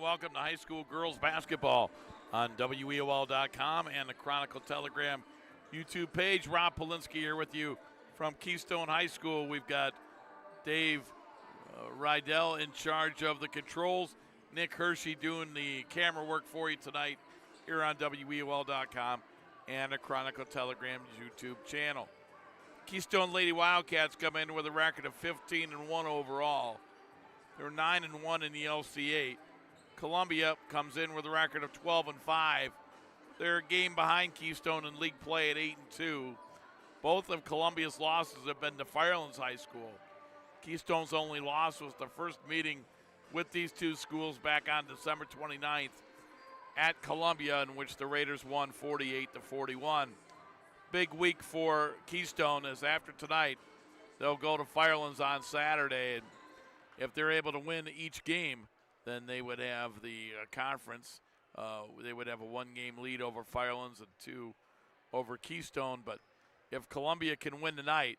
and welcome to high school girls basketball on WEOL.com and the Chronicle Telegram YouTube page. Rob Polinsky here with you from Keystone High School. We've got Dave Rydell in charge of the controls, Nick Hershey doing the camera work for you tonight here on WEOL.com and the Chronicle Telegram YouTube channel. Keystone Lady Wildcats come in with a record of 15-1 overall. They're 9-1 in the LC8. Columbia comes in with a record of 12-5. They're a game behind Keystone in league play at 8-2. Both of Columbia's losses have been to Firelands High School. Keystone's only loss was the first meeting with these two schools back on December 29th at Columbia, in which the Raiders won 48-41. Big week for Keystone, as after tonight they'll go to Firelands on Saturday, and if they're able to win each game, then they would have the conference. They would have a one-game lead over Firelands and two over Keystone. But if Columbia can win tonight,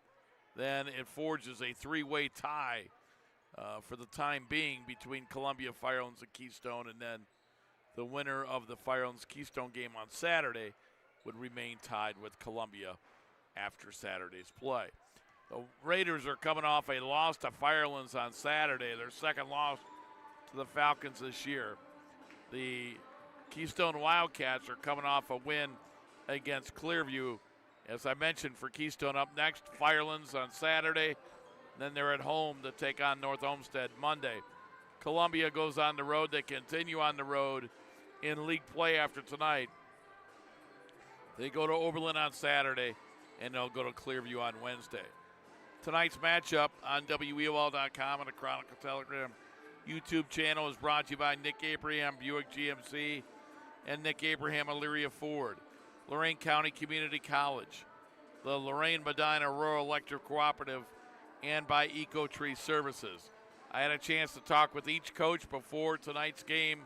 then it forges a three-way tie for the time being between Columbia, Firelands, and Keystone. And then the winner of the Firelands-Keystone game on Saturday would remain tied with Columbia after Saturday's play. The Raiders are coming off a loss to Firelands on Saturday, their second loss to the Falcons this year. The Keystone Wildcats are coming off a win against Clearview. As I mentioned, for Keystone up next, Firelands on Saturday. Then they're at home to take on North Olmsted Monday. Columbia goes on the road. They continue on the road in league play after tonight. They go to Oberlin on Saturday, and they'll go to Clearview on Wednesday. Tonight's matchup on WEOL.com and the Chronicle Telegram YouTube channel is brought to you by Nick Abraham Buick GMC and Nick Abraham Elyria Ford, Lorain County Community College, the Lorain Medina Rural Electric Cooperative, and by Eco Tree Services. I had a chance to talk with each coach before tonight's game,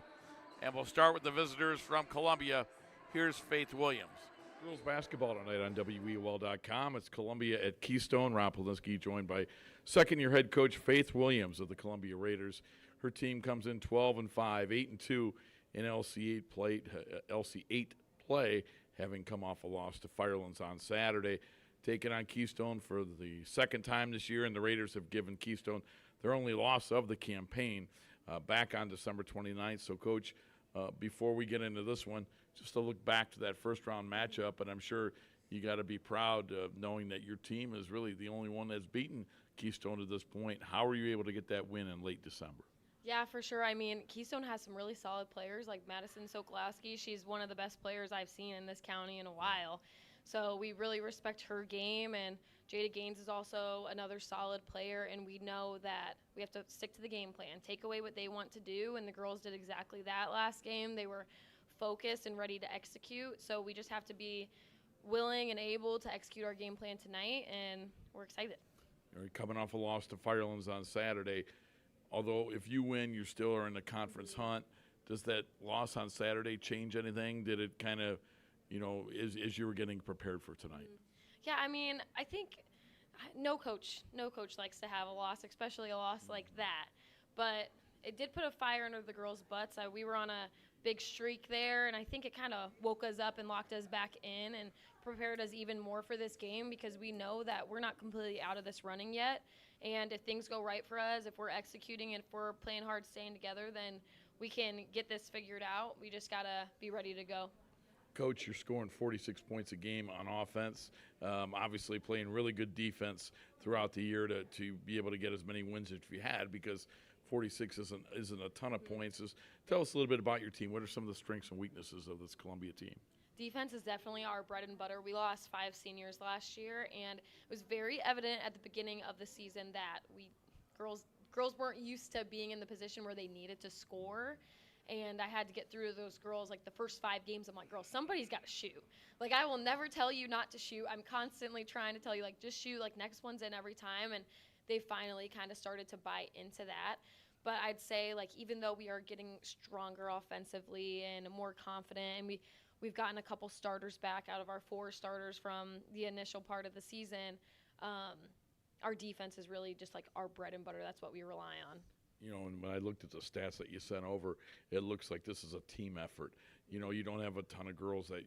and we'll start with the visitors from Columbia. Here's Faith Williams. Girls basketball tonight on WEOL.com. It's Columbia at Keystone. Rob Polinsky joined by second-year head coach Faith Williams of the Columbia Raiders. Her team comes in 12-5, 8-2 in LC8 play, having come off a loss to Firelands on Saturday. Taking on Keystone for the second time this year, and the Raiders have given Keystone their only loss of the campaign back on December 29th. So, Coach, before we get into this one, just to look back to that first-round matchup, and I'm sure you got to be proud of knowing that your team is really the only one that's beaten Keystone to this point. How were you able to get that win in late December? Yeah, for sure. I mean, Keystone has some really solid players like Madison Sokolowski. She's one of the best players I've seen in this county in a while. So we really respect her game, and Jada Gaines is also another solid player, and we know that we have to stick to the game plan, take away what they want to do, and the girls did exactly that last game. They were focused and ready to execute, so we just have to be willing and able to execute our game plan tonight, and we're excited. You're coming off a loss to Firelands on Saturday. Although if you win, you still are in the conference hunt. Does that loss on Saturday change anything? Did it kind of, as you were getting prepared for tonight? Yeah, I mean, I think no coach likes to have a loss, especially a loss like that. But it did put a fire under the girls' butts. We were on a big streak there, and I think it kind of woke us up and locked us back in and prepared us even more for this game, because we know that we're not completely out of this running yet. And if things go right for us, if we're executing and if we're playing hard, staying together, then we can get this figured out. We just got to be ready to go. Coach, you're scoring 46 points a game on offense, obviously playing really good defense throughout the year to be able to get as many wins as you had, because 46 isn't a ton of points. Just tell us a little bit about your team. What are some of the strengths and weaknesses of this Columbia team? Defense is definitely our bread and butter. We lost 5 seniors last year, and it was very evident at the beginning of the season that girls weren't used to being in the position where they needed to score. And I had to get through those girls, like the first 5 games. I'm like, girls, somebody's got to shoot. Like, I will never tell you not to shoot. I'm constantly trying to tell you, like, just shoot. Like, next one's in every time. And they finally kind of started to buy into that. But I'd say, like, even though we are getting stronger offensively and more confident, and we've gotten a couple starters back out of our 4 starters from the initial part of the season, our defense is really just like our bread and butter. That's what we rely on. And when I looked at the stats that you sent over, it looks like this is a team effort. You don't have a ton of girls that,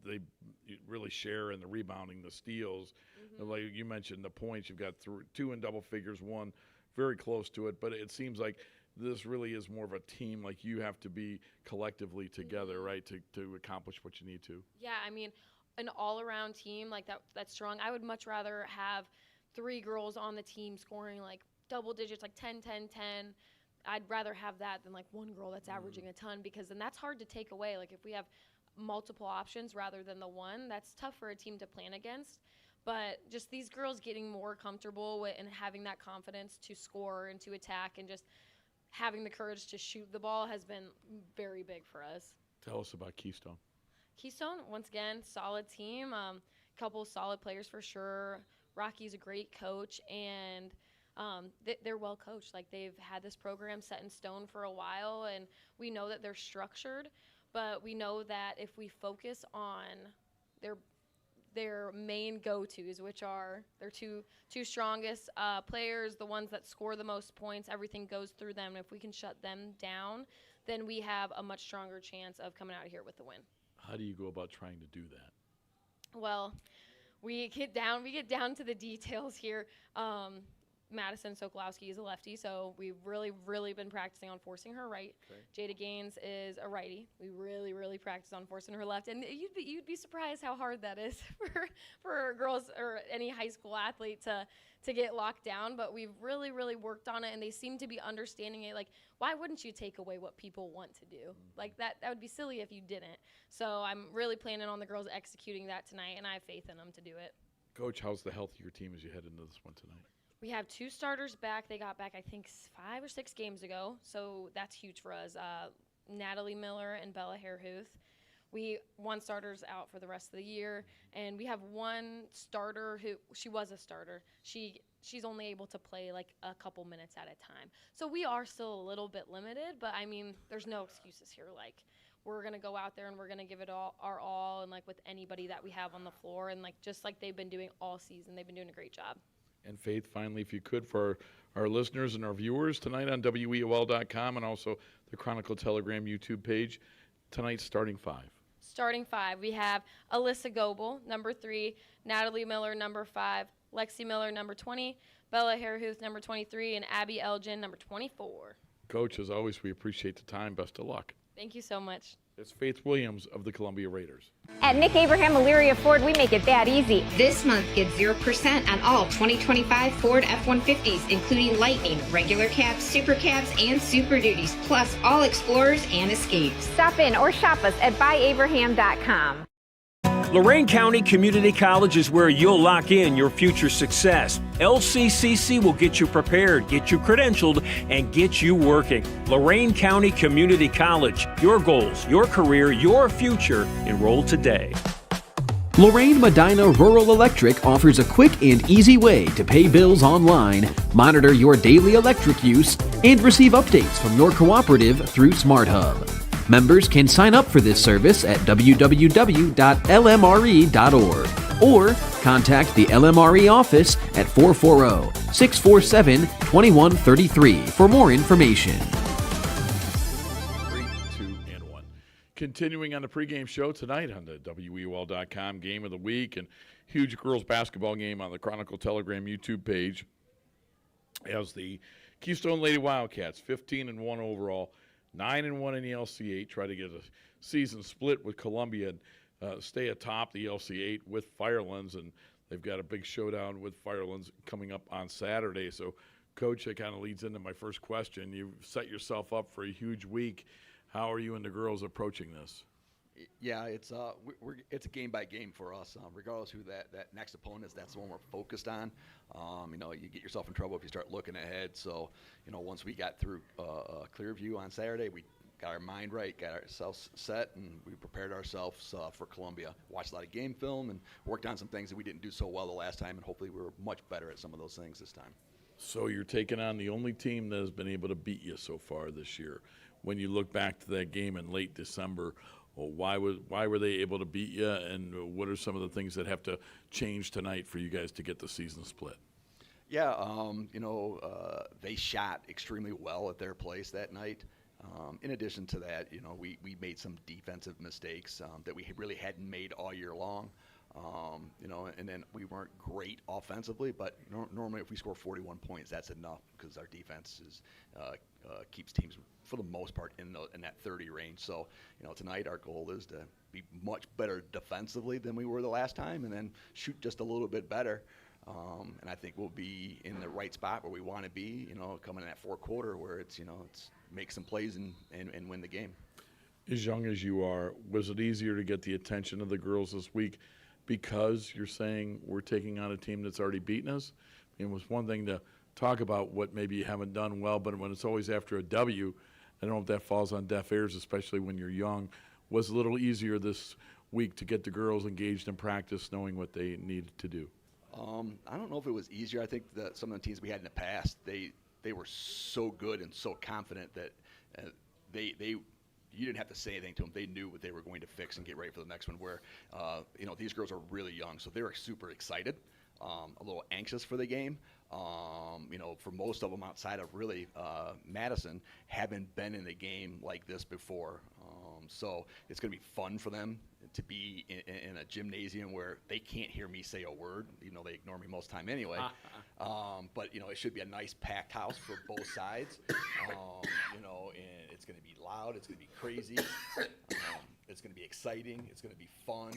they really share in the rebounding, the steals. Like you mentioned, the points, you've got two in double figures, one very close to it. But it seems like this really is more of a team. Like you have to be collectively together, right, to accomplish what you need to. Yeah, I mean, an all-around team like that's strong. I would much rather have 3 girls on the team scoring like double digits, like 10, 10, 10. I'd rather have that than like one girl that's averaging a ton, because then that's hard to take away. Like if we have multiple options rather than the one, that's tough for a team to plan against. But just these girls getting more comfortable with and having that confidence to score and to attack and just having the courage to shoot the ball has been very big for us. Tell us about Keystone. Keystone, once again, solid team. Couple solid players for sure. Rocky's a great coach, and they're well coached. Like they've had this program set in stone for a while, and we know that they're structured. But we know that if we focus on their main go-tos, which are their two strongest players, the ones that score the most points, everything goes through them. And if we can shut them down, then we have a much stronger chance of coming out of here with the win. How do you go about trying to do that? Well, we get down to the details here. Madison Sokolowski is a lefty, so we've really been practicing on forcing her right. Okay. Jada Gaines is a righty. We really practice on forcing her left, and you'd be surprised how hard that is for girls or any high school athlete to get locked down. But we've really worked on it, and they seem to be understanding it. Like, why wouldn't you take away what people want to do? Like that would be silly if you didn't. So I'm really planning on the girls executing that tonight, and I have faith in them to do it. Coach, how's the health of your team as you head into this one tonight? We have 2 starters back. They got back, I think, 5 or 6 games ago, so that's huge for us. Natalie Miller and Bella Harehuth. One starter's out for the rest of the year, and we have one starter she was a starter. She's only able to play like a couple minutes at a time. So we are still a little bit limited, but I mean, there's no excuses here. Like, we're going to go out there and we're going to give it our all, and like with anybody that we have on the floor, and like just like they've been doing all season. They've been doing a great job. And Faith, finally, if you could, for our listeners and our viewers tonight on WEOL.com and also the Chronicle Telegram YouTube page, tonight's starting 5. Starting 5, we have Alyssa Goebel, number 3, Natalie Miller, number 5, Lexi Miller, number 20, Bella Harehuth, number 23, and Abby Elgin, number 24. Coach, as always, we appreciate the time. Best of luck. Thank you so much. It's Faith Williams of the Columbia Raiders. At Nick Abraham Elyria Ford, we make it that easy. This month, get 0% on all 2025 Ford F-150s, including Lightning, regular cabs, super cabs, and Super Duties, plus all Explorers and Escapes. Stop in or shop us at buyabraham.com. Lorain County Community College is where you'll lock in your future success. LCCC will get you prepared, get you credentialed, and get you working. Lorain County Community College. Your goals, your career, your future. Enroll today. Lorain Medina Rural Electric offers a quick and easy way to pay bills online, monitor your daily electric use, and receive updates from your cooperative through SmartHub. Members can sign up for this service at www.lmre.org or contact the LMRE office at 440-647-2133 for more information. 3, 2, and 1. Continuing on the pregame show tonight on the WEOL.com Game of the Week, and huge girls basketball game on the Chronicle Telegram YouTube page as the Keystone Lady Wildcats, 15-1 overall, 9-1 in the LC8, try to get a season split with Columbia and stay atop the LC8 with Firelands, and they've got a big showdown with Firelands coming up on Saturday. So, Coach, that kind of leads into my first question. You've set yourself up for a huge week. How are you and the girls approaching this? Yeah, it's a game by game for us. Regardless who that next opponent is, that's the one we're focused on. You get yourself in trouble if you start looking ahead. So, once we got through Clearview on Saturday, we got our mind right, got ourselves set, and we prepared ourselves for Columbia. Watched a lot of game film and worked on some things that we didn't do so well the last time, and hopefully we were much better at some of those things this time. So you're taking on the only team that has been able to beat you so far this year. When you look back to that game in late December, why were they able to beat you, and what are some of the things that have to change tonight for you guys to get the season split? Yeah, they shot extremely well at their place that night. In addition to that, we made some defensive mistakes that we really hadn't made all year long. And then we weren't great offensively, but normally if we score 41 points, that's enough because our defense keeps teams for the most part in that 30 range. So, tonight our goal is to be much better defensively than we were the last time, and then shoot just a little bit better. And I think we'll be in the right spot where we want to be, coming in that fourth quarter where it's make some plays and win the game. As young as you are, was it easier to get the attention of the girls this week because you're saying we're taking on a team that's already beaten us? It was one thing to talk about what maybe you haven't done well, but when it's always after a W, I don't know if that falls on deaf ears, especially when you're young. Was it a little easier this week to get the girls engaged in practice, knowing what they needed to do? I don't know if it was easier. I think that some of the teams we had in the past, they were so good and so confident that you didn't have to say anything to them. They knew what they were going to fix and get ready for the next one. Where these girls are really young, so they were super excited, a little anxious for the game. For most of them outside of really Madison, haven't been in a game like this before. So it's going to be fun for them to be in a gymnasium where they can't hear me say a word, even though they ignore me most of the time anyway. But it should be a nice packed house for both sides. And it's going to be loud. It's going to be crazy. It's going to be exciting. It's going to be fun.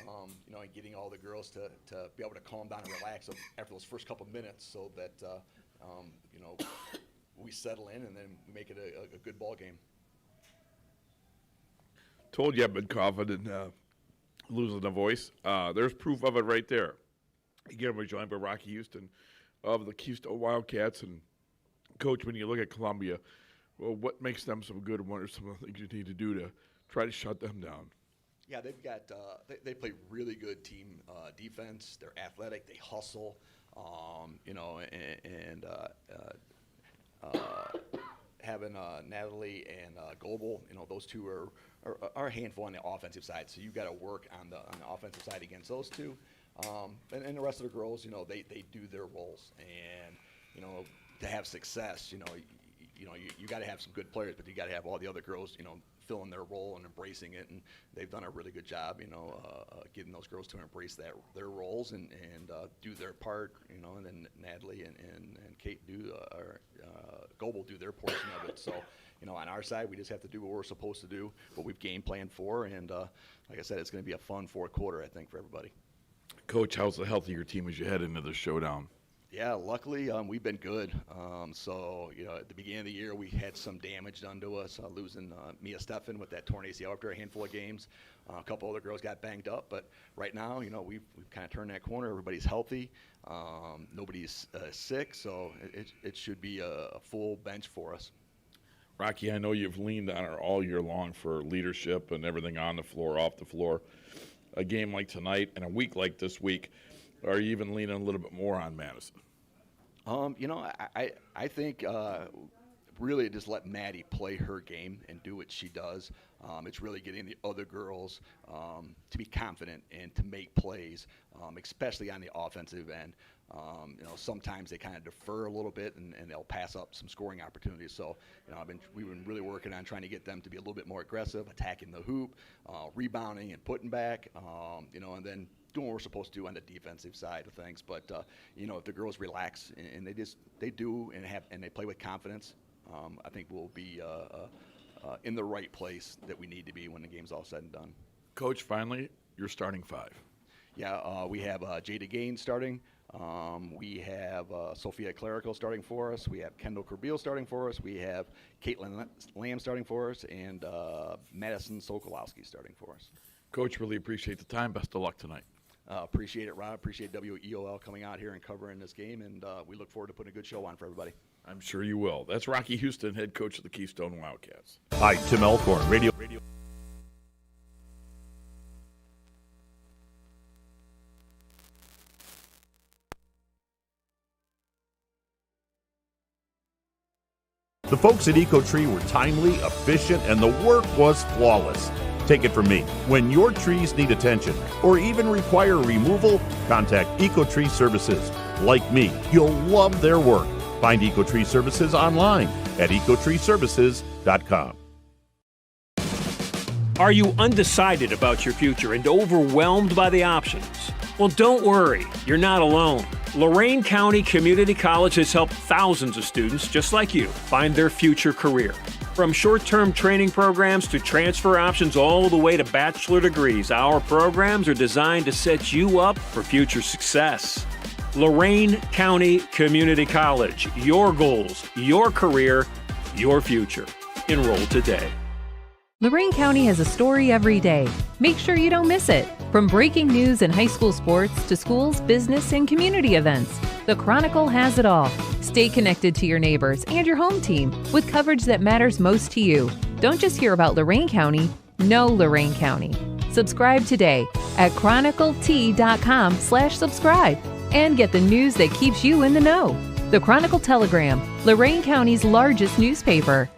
And getting all the girls to be able to calm down and relax after those first couple minutes, so that we settle in and then we make it a good ball game. Told you I've been confident losing the voice. There's proof of it right there. Again, we're joined by Rocky Houston of the Keystone Wildcats. And, Coach, when you look at Columbia, well, what makes them so good, and what are some of the things you need to do to try to shut them down? Yeah, they've got they play really good team defense. They're athletic. They hustle. Having Natalie and Goebel, those two are a handful on the offensive side. So you got to work on the offensive side against those two. And the rest of the girls, they do their roles. And to have success, you got to have some good players, but you got to have all the other girls, filling their role and embracing it, and they've done a really good job, getting those girls to embrace their roles and do their part, and then Natalie and Kate Goebel do their portion of it. So, on our side, we just have to do what we're supposed to do, what we've game planned for, and like I said, it's going to be a fun fourth quarter, I think, for everybody. Coach, how's the health of your team as you head into the showdown? Yeah, luckily we've been good. So, at the beginning of the year, we had some damage done to us, losing Mia Steffen with that torn ACL after a handful of games. A couple other girls got banged up, but right now, we've kind of turned that corner. Everybody's healthy. Nobody's sick, so it should be a full bench for us. Rocky, I know you've leaned on her all year long for leadership and everything on the floor, off the floor. A game like tonight and a week like this week, are you even leaning a little bit more on Madison? I think really just let Maddie play her game and do what she does. It's really getting the other girls to be confident and to make plays, especially on the offensive end. Sometimes they kind of defer a little bit and they'll pass up some scoring opportunities. So, we've been really working on trying to get them to be a little bit more aggressive, attacking the hoop, rebounding and putting back, and then doing what we're supposed to do on the defensive side of things. But if the girls relax and they do and they play with confidence, I think we'll be in the right place that we need to be when the game's all said and done. Coach, finally, your starting five. Yeah, we have Jada Gaines starting. We have Sophia Clerical starting for us. We have Kendall Corbeil starting for us. We have Caitlin Lamb starting for us, and Madison Sokolowski starting for us. Coach, really appreciate the time. Best of luck tonight. Appreciate it, Rob. Appreciate WEOL coming out here and covering this game, and we look forward to putting a good show on for everybody. I'm sure you will. That's Rocky Houston, head coach of the Keystone Wildcats. Hi, Tim Elkhorn, Radio. The folks at EcoTree were timely, efficient, and the work was flawless. Take it from me. When your trees need attention or even require removal, contact EcoTree Services. like me. You'll love their work. Find EcoTree Services online at ecotreeservices.com. Are you undecided about your future and overwhelmed by the options? Well, don't worry, you're not alone. Lorain County Community College has helped thousands of students just like you find their future career. From short-term training programs to transfer options all the way to bachelor degrees, our programs are designed to set you up for future success. Lorain County Community College, your goals, your career, your future. Enroll today. Lorain County has a story every day. Make sure you don't miss it. From breaking news and high school sports to schools, business, and community events, the Chronicle has it all. Stay connected to your neighbors and your home team with coverage that matters most to you. Don't just hear about Lorain County, know Lorain County. Subscribe today at chroniclet.com/subscribe and get the news that keeps you in the know. The Chronicle Telegram, Lorain County's largest newspaper.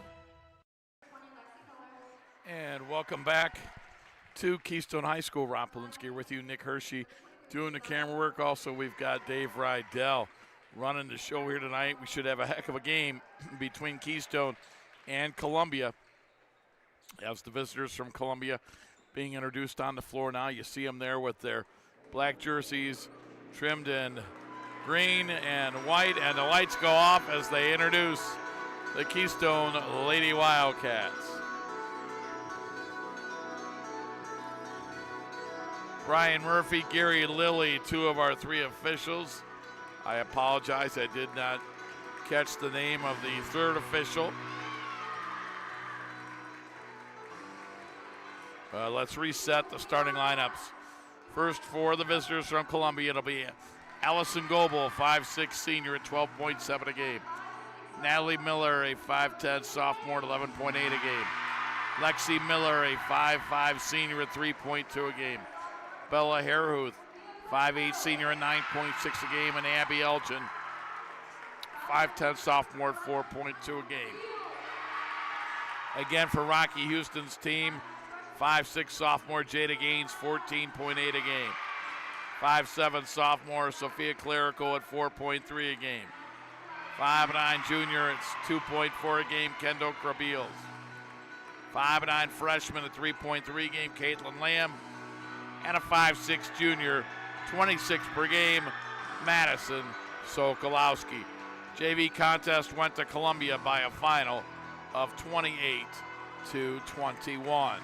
Welcome back to Keystone High School. Rob Polinsky with you, Nick Hershey doing the camera work. Also, we've got Dave Rydell running the show here tonight. We should have a heck of a game between Keystone and Columbia. As the visitors from Columbia being introduced on the floor now. You see them there with their black jerseys trimmed in green and white, and the lights go off as they introduce the Keystone Lady Wildcats. Brian Murphy, Gary Lilly, two of our three officials. I apologize, I did not catch the name of the third official. Let's reset the starting lineups. First for the visitors from Columbia, it'll be Allison Goebel, 5'6" senior at 12.7 a game. Natalie Miller, a 5'10" sophomore at 11.8 a game. Lexi Miller, a 5'5" senior at 3.2 a game. Bella Harehuth, 5'8" senior at 9.6 a game, and Abby Elgin, 5'10" sophomore at 4.2 a game. Again for Rocky Houston's team, 5'6" sophomore Jada Gaines, 14.8 a game. 5'7" sophomore Sophia Clerico at 4.3 a game. 5'9" junior, it's 2.4 a game, Kendall Krabiels. 5'9" freshman at 3.3 a game, Caitlin Lamb. And a 5'6" junior, 26 per game, Madison Sokolowski. JV contest went to Columbia by a final of 28-21.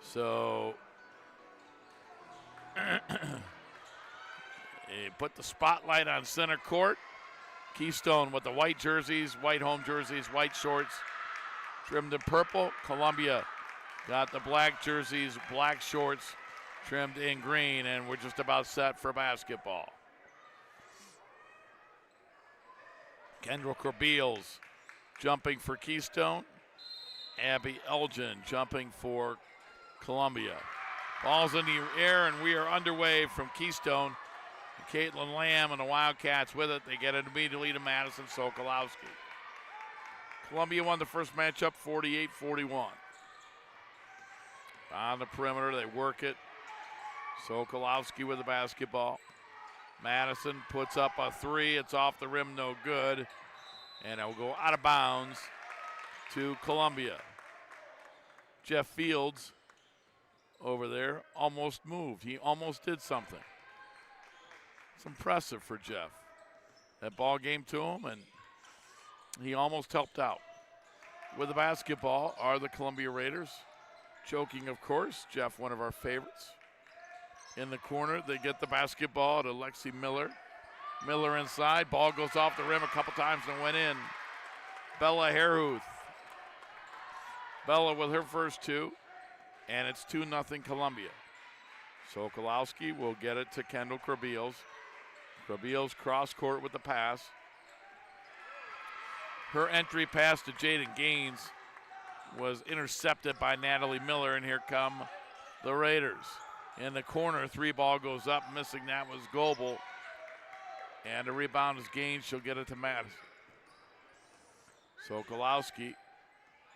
So put the spotlight on center court. Keystone with the white jerseys, white home jerseys, white shorts, trimmed in purple. Columbia got the black jerseys, black shorts, trimmed in green, and we're just about set for basketball. Kendall Krabiels jumping for Keystone. Abby Elgin jumping for Columbia. Ball's in the air, and we are underway from Keystone. Caitlin Lamb and the Wildcats with it. They get it immediately to Madison Sokolowski. Columbia won the first matchup 48-41. On the perimeter, they work it. Sokolowski with the basketball. Madison puts up a three. It's off the rim, no good. And it will go out of bounds to Columbia. Jeff Fields over there almost moved. He almost did something. It's impressive for Jeff. That ball game to him, and he almost helped out. With the basketball are the Columbia Raiders. Choking, of course. Jeff, one of our favorites. In the corner, they get the basketball to Lexi Miller. Miller inside. Ball goes off the rim a couple times and went in. Bella Harehuth. Bella with her first two, and it's 2-0 Columbia. Sokolowski will get it to Kendall Krabiels. Krabiels cross court with the pass. Her entry pass to Jaden Gaines was intercepted by Natalie Miller, and here come the Raiders. In the corner, three ball goes up, missing that was Goebel. And the rebound is Gaines, she'll get it to Madison. Sokolowski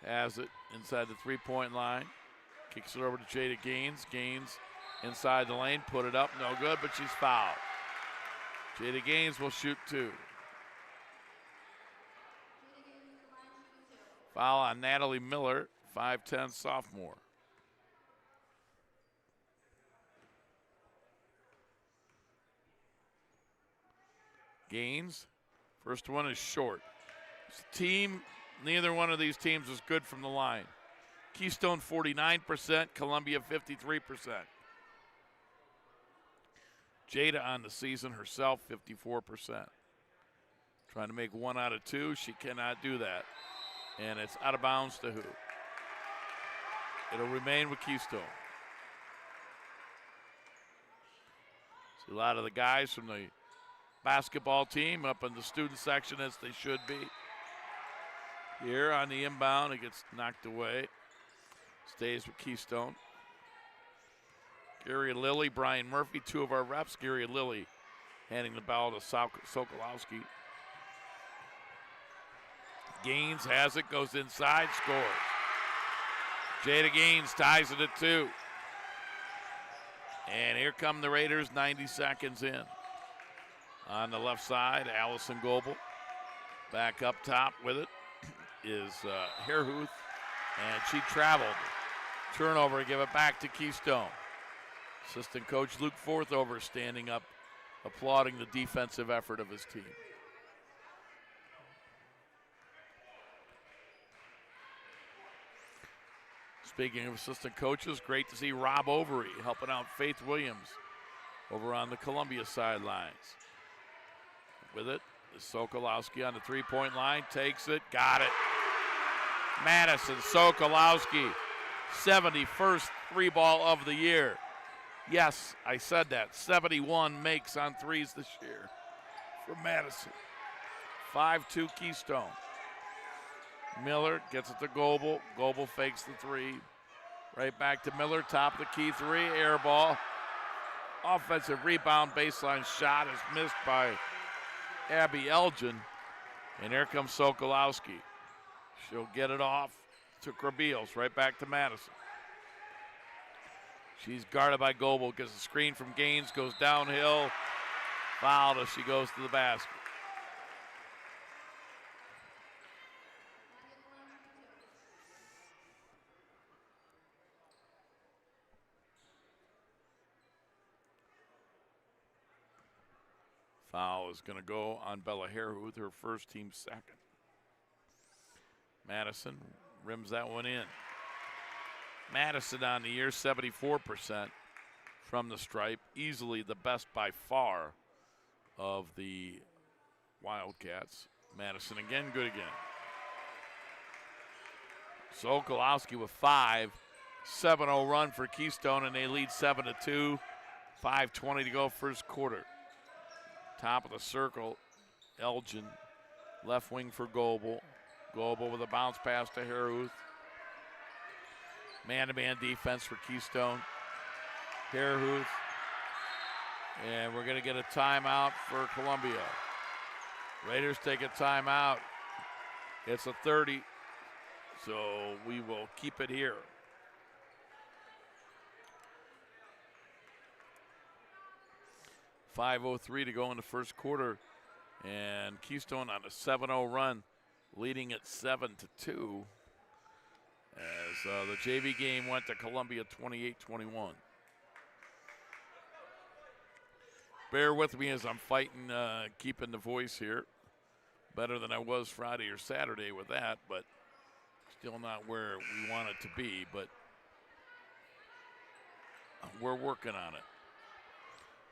has it inside the three-point line. Kicks it over to Jada Gaines. Gaines inside the lane, put it up, no good, but she's fouled. Jada Gaines will shoot 2. Foul on Natalie Miller, 5'10" sophomore. Gaines, first one is short. Neither one of these teams is good from the line. Keystone 49%, Columbia 53%. Jada on the season herself, 54%. Trying to make 1 out of 2, she cannot do that. And it's out of bounds to who? It'll remain with Keystone. See a lot of the guys from the basketball team up in the student section as they should be. Here on the inbound, it gets knocked away. Stays with Keystone. Gary Lilly, Brian Murphy, 2 of our reps. Gary Lilly handing the ball to Sokolowski. Gaines has it, goes inside, scores. Jada Gaines ties it at 2. And here come the Raiders, 90 seconds in. On the left side, Allison Goebel. Back up top with it is Hairhuth, and she traveled. Turnover, give it back to Keystone. Assistant coach Luke Forthover standing up, applauding the defensive effort of his team. Speaking of assistant coaches, great to see Rob Overy helping out Faith Williams over on the Columbia sidelines. With it is Sokolowski on the three-point line, takes it, got it. Madison Sokolowski, 71st three-ball of the year. Yes, I said that. 71 makes on threes this year for Madison. 5-2 Keystone. Miller gets it to Goebel. Goebel fakes the 3. Right back to Miller, top of the key 3, air ball. Offensive rebound, baseline shot is missed by Abby Elgin. And here comes Sokolowski. She'll get it off to Krabiels, right back to Madison. She's guarded by Goebel, gets a screen from Gaines, goes downhill, fouled as she goes to the basket. Foul is going to go on Bella Hairhuth, her first, team second. Madison rims that one in. Madison on the year, 74% from the stripe. Easily the best by far of the Wildcats. Madison again, good again. Sokolowski with 5. 7-0 run for Keystone, and they lead 7-2. 5:20 to go first quarter. Top of the circle, Elgin. Left wing for Goebel. Goebel with a bounce pass to Hairhuth. Man-to-man defense for Keystone. Hairhuth. And we're going to get a timeout for Columbia. Raiders take a timeout. It's a 30, so we will keep it here. .503 to go in the first quarter. And Keystone on a 7-0 run, leading at 7-2. As the JV game went to Columbia 28-21. Bear with me as I'm fighting, keeping the voice here. Better than I was Friday or Saturday with that, but still not where we want it to be, but we're working on it.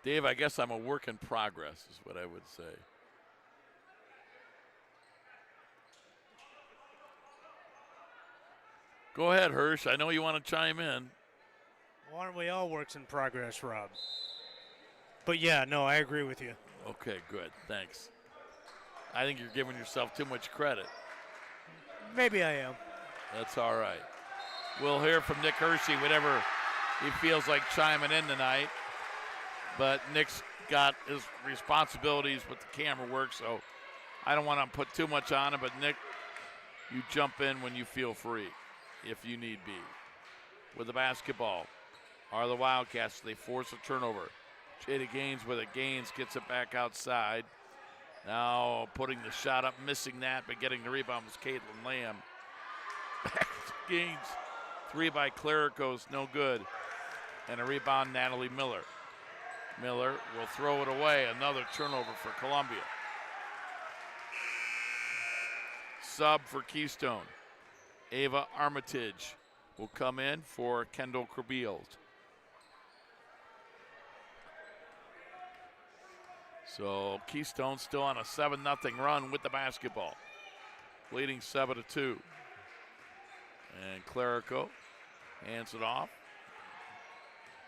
Dave, I guess I'm a work in progress is what I would say. Go ahead, Hirsch. I know you want to chime in. Well, aren't we all works in progress, Rob? But yeah, no, I agree with you. Okay, good. Thanks. I think you're giving yourself too much credit. Maybe I am. That's all right. We'll hear from Nick Hershey whenever he feels like chiming in tonight. But Nick's got his responsibilities with the camera work, so I don't want to put too much on him. But Nick, You jump in when you feel free, if you need be. With the basketball are the Wildcats. They force a turnover. Jada Gaines with it. Gaines gets it back outside. Now putting the shot up, missing that, but getting the rebound was Caitlin Lamb. Gaines, 3 by Clericos, no good. And a rebound, Natalie Miller. Miller will throw it away. Another turnover for Columbia. Sub for Keystone. Ava Armitage will come in for Kendall Krabiels. So Keystone still on a 7-0 run with the basketball, leading 7-2. And Clerico hands it off.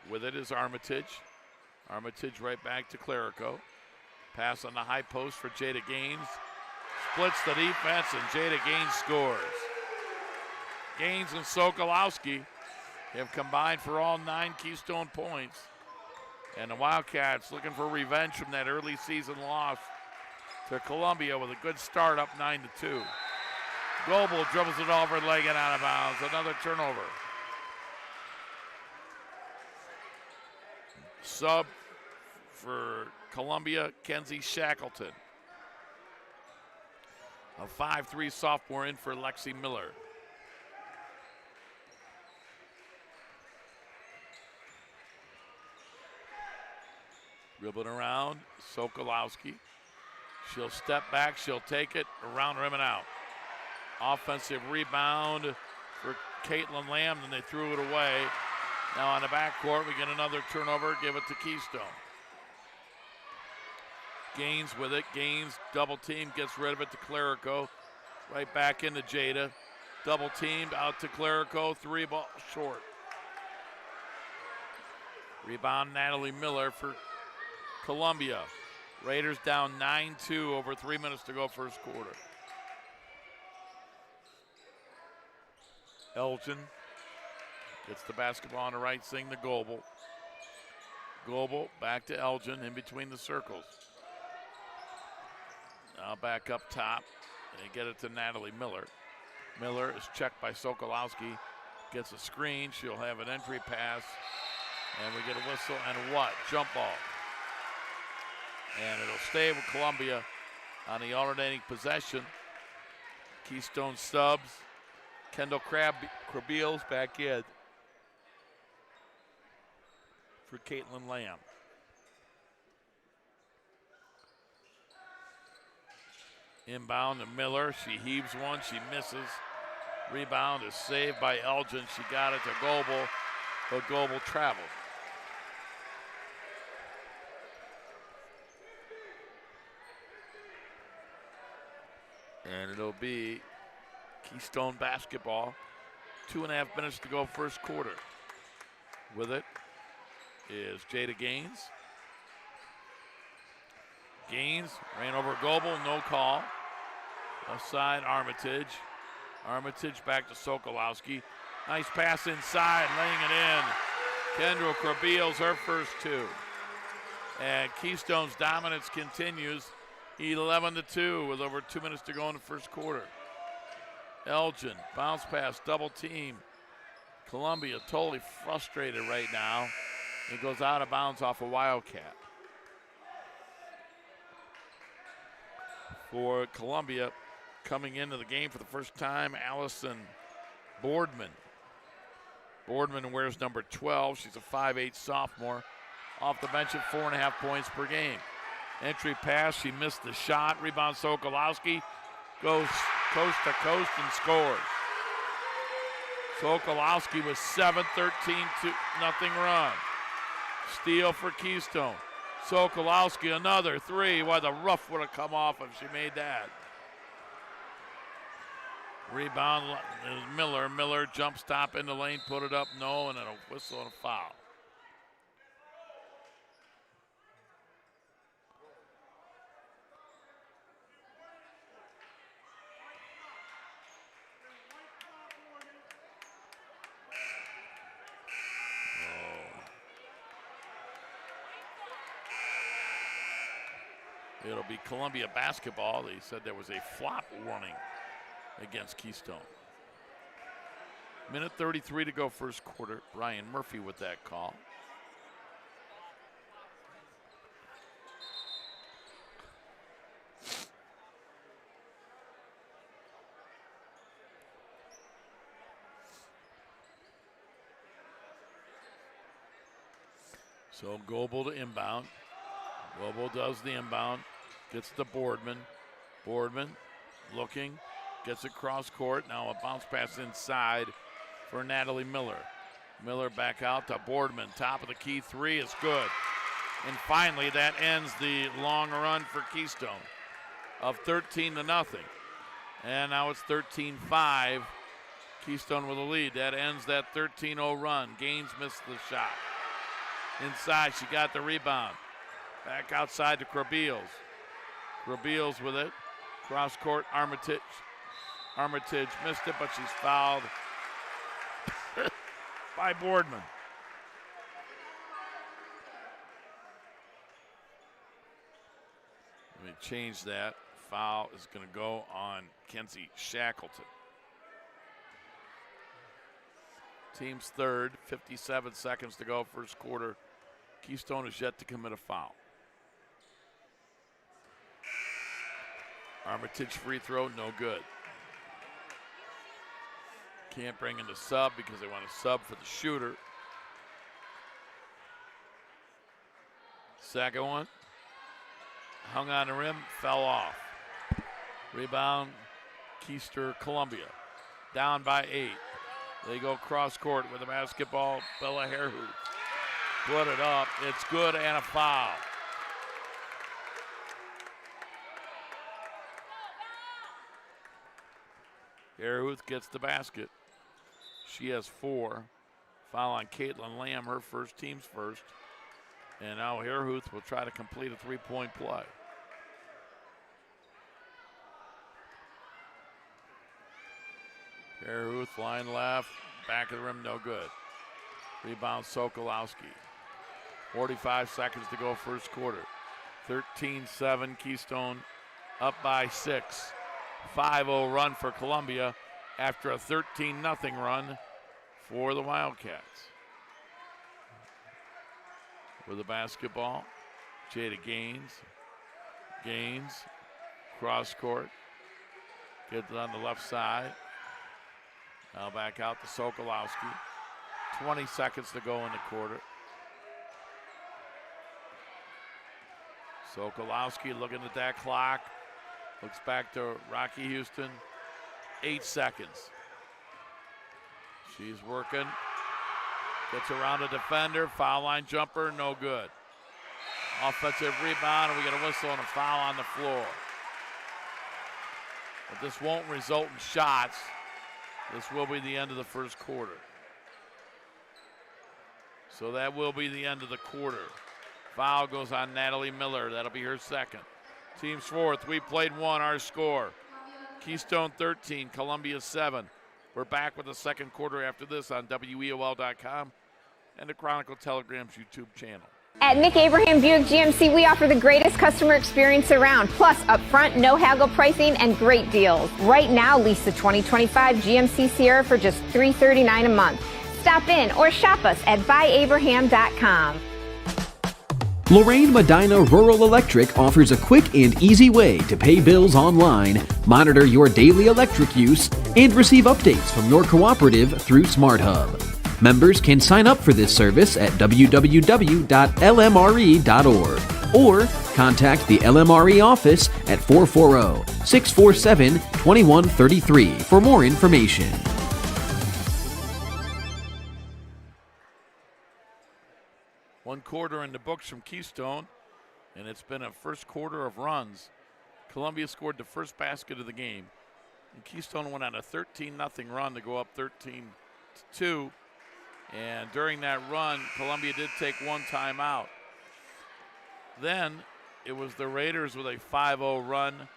With it is Armitage. Armitage right back to Clerico. Pass on the high post for Jada Gaines. Splits the defense, and Jada Gaines scores. Gaines and Sokolowski have combined for all 9 Keystone points. And the Wildcats looking for revenge from that early season loss to Columbia with a good start, up 9-2. Goebel dribbles it over, leg it out of bounds. Another turnover. Sub for Columbia, Kenzie Shackleton. A 5'3" sophomore in for Lexi Miller. Dribbling around, Sokolowski. She'll step back, she'll take it, around rim and out. Offensive rebound for Caitlin Lamb, then they threw it away. Now on the backcourt, we get another turnover, give it to Keystone. Gaines with it, Gaines double team, gets rid of it to Clerico. Right back into Jada. Double teamed, out to Clerico, 3 ball short. Rebound, Natalie Miller for Columbia. Raiders down 9-2, over 3 minutes to go first quarter. Elgin gets the basketball on the right wing to Goebel. Goebel back to Elgin in between the circles. Now back up top. They get it to Natalie Miller. Miller is checked by Sokolowski. Gets a screen. She'll have an entry pass. And we get a whistle and what? Jump ball. And it'll stay with Columbia on the alternating possession. Keystone subs. Kendall Krabiels back in for Caitlin Lamb. Inbound to Miller. She heaves one. She misses. Rebound is saved by Elgin. She got it to Goebel, but Goebel traveled. And it'll be Keystone basketball. 2.5 minutes to go first quarter. With it is Jada Gaines. Gaines ran over Goebel, no call. Left side, Armitage. Armitage back to Sokolowski. Nice pass inside, laying it in. Kendra Krabiels, her first 2. And Keystone's dominance continues. 11-2 with over 2 minutes to go in the first quarter. Elgin, bounce pass, double team. Columbia totally frustrated right now. It goes out of bounds off a Wildcat. For Columbia, coming into the game for the first time, Allison Boardman. Boardman wears number 12. She's a 5'8" sophomore. Off the bench at 4.5 points per game. Entry pass, she missed the shot. Rebound Sokolowski goes coast to coast and scores. Sokolowski with 7-13-0 run. Steal for Keystone. Sokolowski, another 3. Why, the rough would have come off if she made that. Rebound is Miller. Miller jump stop in the lane, put it up, no, and then a whistle and a foul. It'll be Columbia basketball. They said there was a flop warning against Keystone. Minute 33 to go first quarter. Brian Murphy with that call. So Goebel to inbound. Goebel does the inbound. Gets to Boardman. Boardman looking. Gets it cross court. Now a bounce pass inside for Natalie Miller. Miller back out to Boardman. Top of the key three is good. And finally that ends the long run for Keystone of 13-0. And now it's 13-5. Keystone with a lead. That ends that 13-0 run. Gaines missed the shot. Inside, she got the rebound. Back outside to Krabiels. Krabiels with it. Cross court, Armitage. Armitage missed it, but she's fouled by Boardman. Let me change that. Foul is going to go on Kenzie Shackleton. Team's third, 57 seconds to go, first quarter. Keystone is yet to commit a foul. Armitage free throw, no good. Can't bring in the sub because they want to sub for the shooter. Second one. Hung on the rim, fell off. Rebound, Keister Columbia. Down by 8. They go cross court with the basketball. Bella Harehood put it up. It's good and a foul. Harehood gets the basket. She has 4. Foul on Caitlin Lamb, her first, team's first. And now Harehood will try to complete a three-point play. Harehood line left, back of the rim, no good. Rebound Sokolowski. 45 seconds to go first quarter. 13-7 Keystone up by 6. 5-0 run for Columbia after a 13-0 run for the Wildcats. With the basketball, Jada Gaines. Gaines, cross court. Gets it on the left side. Now back out to Sokolowski. 20 seconds to go in the quarter. Sokolowski looking at that clock. Looks back to Rocky Houston. 8 seconds. She's working. Gets around a defender. Foul line jumper, no good. Offensive rebound, and we get a whistle and a foul on the floor. But this won't result in shots. This will be the end of the first quarter. So that will be the end of the quarter. Foul goes on Natalie Miller. That'll be her second. Team's fourth. We played 1, our score. Keystone 13, Columbia 7. We're back with the second quarter after this on WEOL.com and the Chronicle Telegram's YouTube channel. At Nick Abraham Buick GMC, we offer the greatest customer experience around, plus upfront, no haggle pricing and great deals. Right now, lease the 2025 GMC Sierra for just $339 a month. Stop in or shop us at buyabraham.com. Lorain Medina Rural Electric offers a quick and easy way to pay bills online, monitor your daily electric use, and receive updates from your cooperative through SmartHub. Members can sign up for this service at www.lmre.org or contact the LMRE office at 440-647-2133 for more information. One quarter in the books from Keystone, and it's been a first quarter of runs. Columbia scored the first basket of the game, and Keystone went on a 13-0 run to go up 13-2. And during that run, Columbia did take one timeout. Then it was the Raiders with a 5-0 run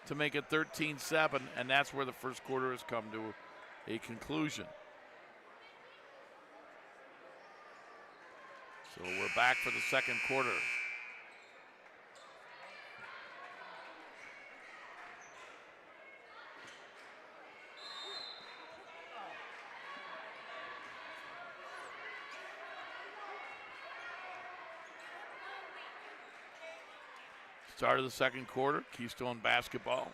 to make it 13-7, and that's where the first quarter has come to a conclusion. So we're back for the second quarter. Start of the second quarter, Keystone basketball.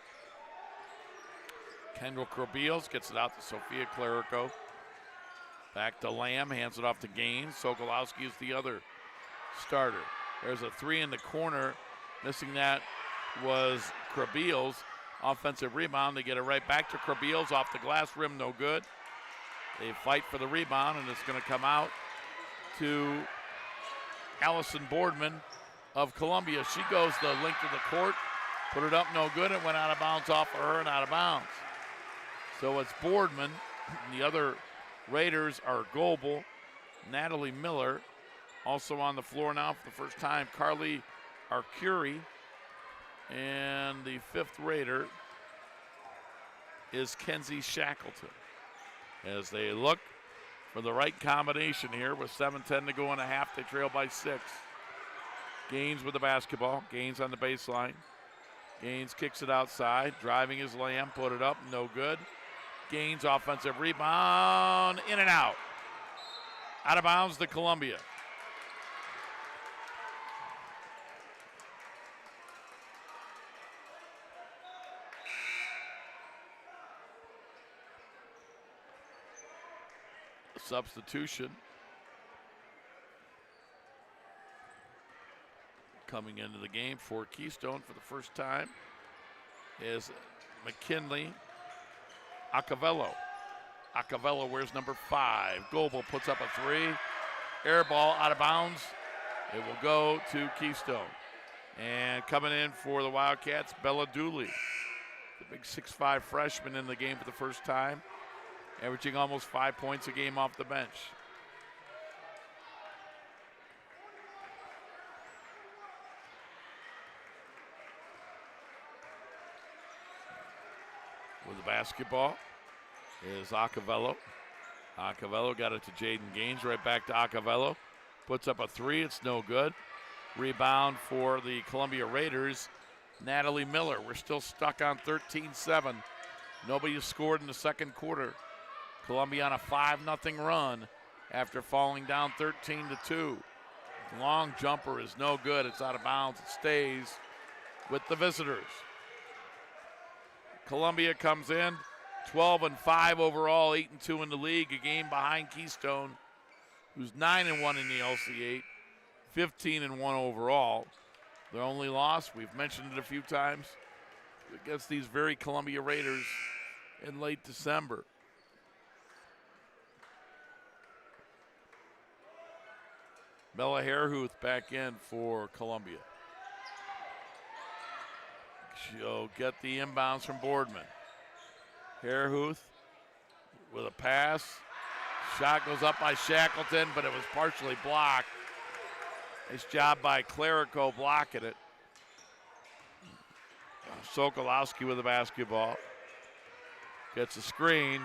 Kendall Corbeils gets it out to Sophia Clerico. Back to Lamb, hands it off to Gaines. Sokolowski is the other starter. There's a three in the corner. Missing that was Corbeils. Offensive rebound. They get it right back to Corbeils off the glass rim, no good. They fight for the rebound, and it's going to come out to Allison Boardman of Columbia. She goes the length of the court, put it up, no good. It went out of bounds off of her and out of bounds. So it's Boardman. The other Raiders are Goebel, Natalie Miller. Also on the floor now for the first time, Carly Arcuri. And the fifth Raider is Kenzie Shackleton. As they look for the right combination here with 7:10 to go in a half, they trail by 6. Gaines with the basketball. Gaines on the baseline. Gaines kicks it outside, driving his Lamb, put it up, no good. Gaines offensive rebound, in and out. Out of bounds to Columbia. Substitution coming into the game for Keystone for the first time is McKinley Acavello. Acavello wears number 5. Goebel puts up a 3. Air ball out of bounds. It will go to Keystone. And coming in for the Wildcats, Bella Dooley, the big 6'5" freshman in the game for the first time, averaging almost 5 points a game off the bench. With the basketball is Acavello. Acavello got it to Jaden Gaines, right back to Acavello. Puts up a 3, it's no good. Rebound for the Columbia Raiders, Natalie Miller. We're still stuck on 13-7. Nobody has scored in the second quarter. Columbia on a 5-0 run after falling down 13-2. Long jumper is no good. It's out of bounds. It stays with the visitors. Columbia comes in 12-5 overall, 8-2 in the league, a game behind Keystone, who's 9-1 in the LC8, 15-1 overall. Their only loss, we've mentioned it a few times, against these very Columbia Raiders in late December. Bella Harehuth back in for Columbia. She'll get the inbounds from Boardman. Harehuth with a pass. Shot goes up by Shackleton, but it was partially blocked. Nice job by Clerico blocking it. Sokolowski with the basketball. Gets a screen,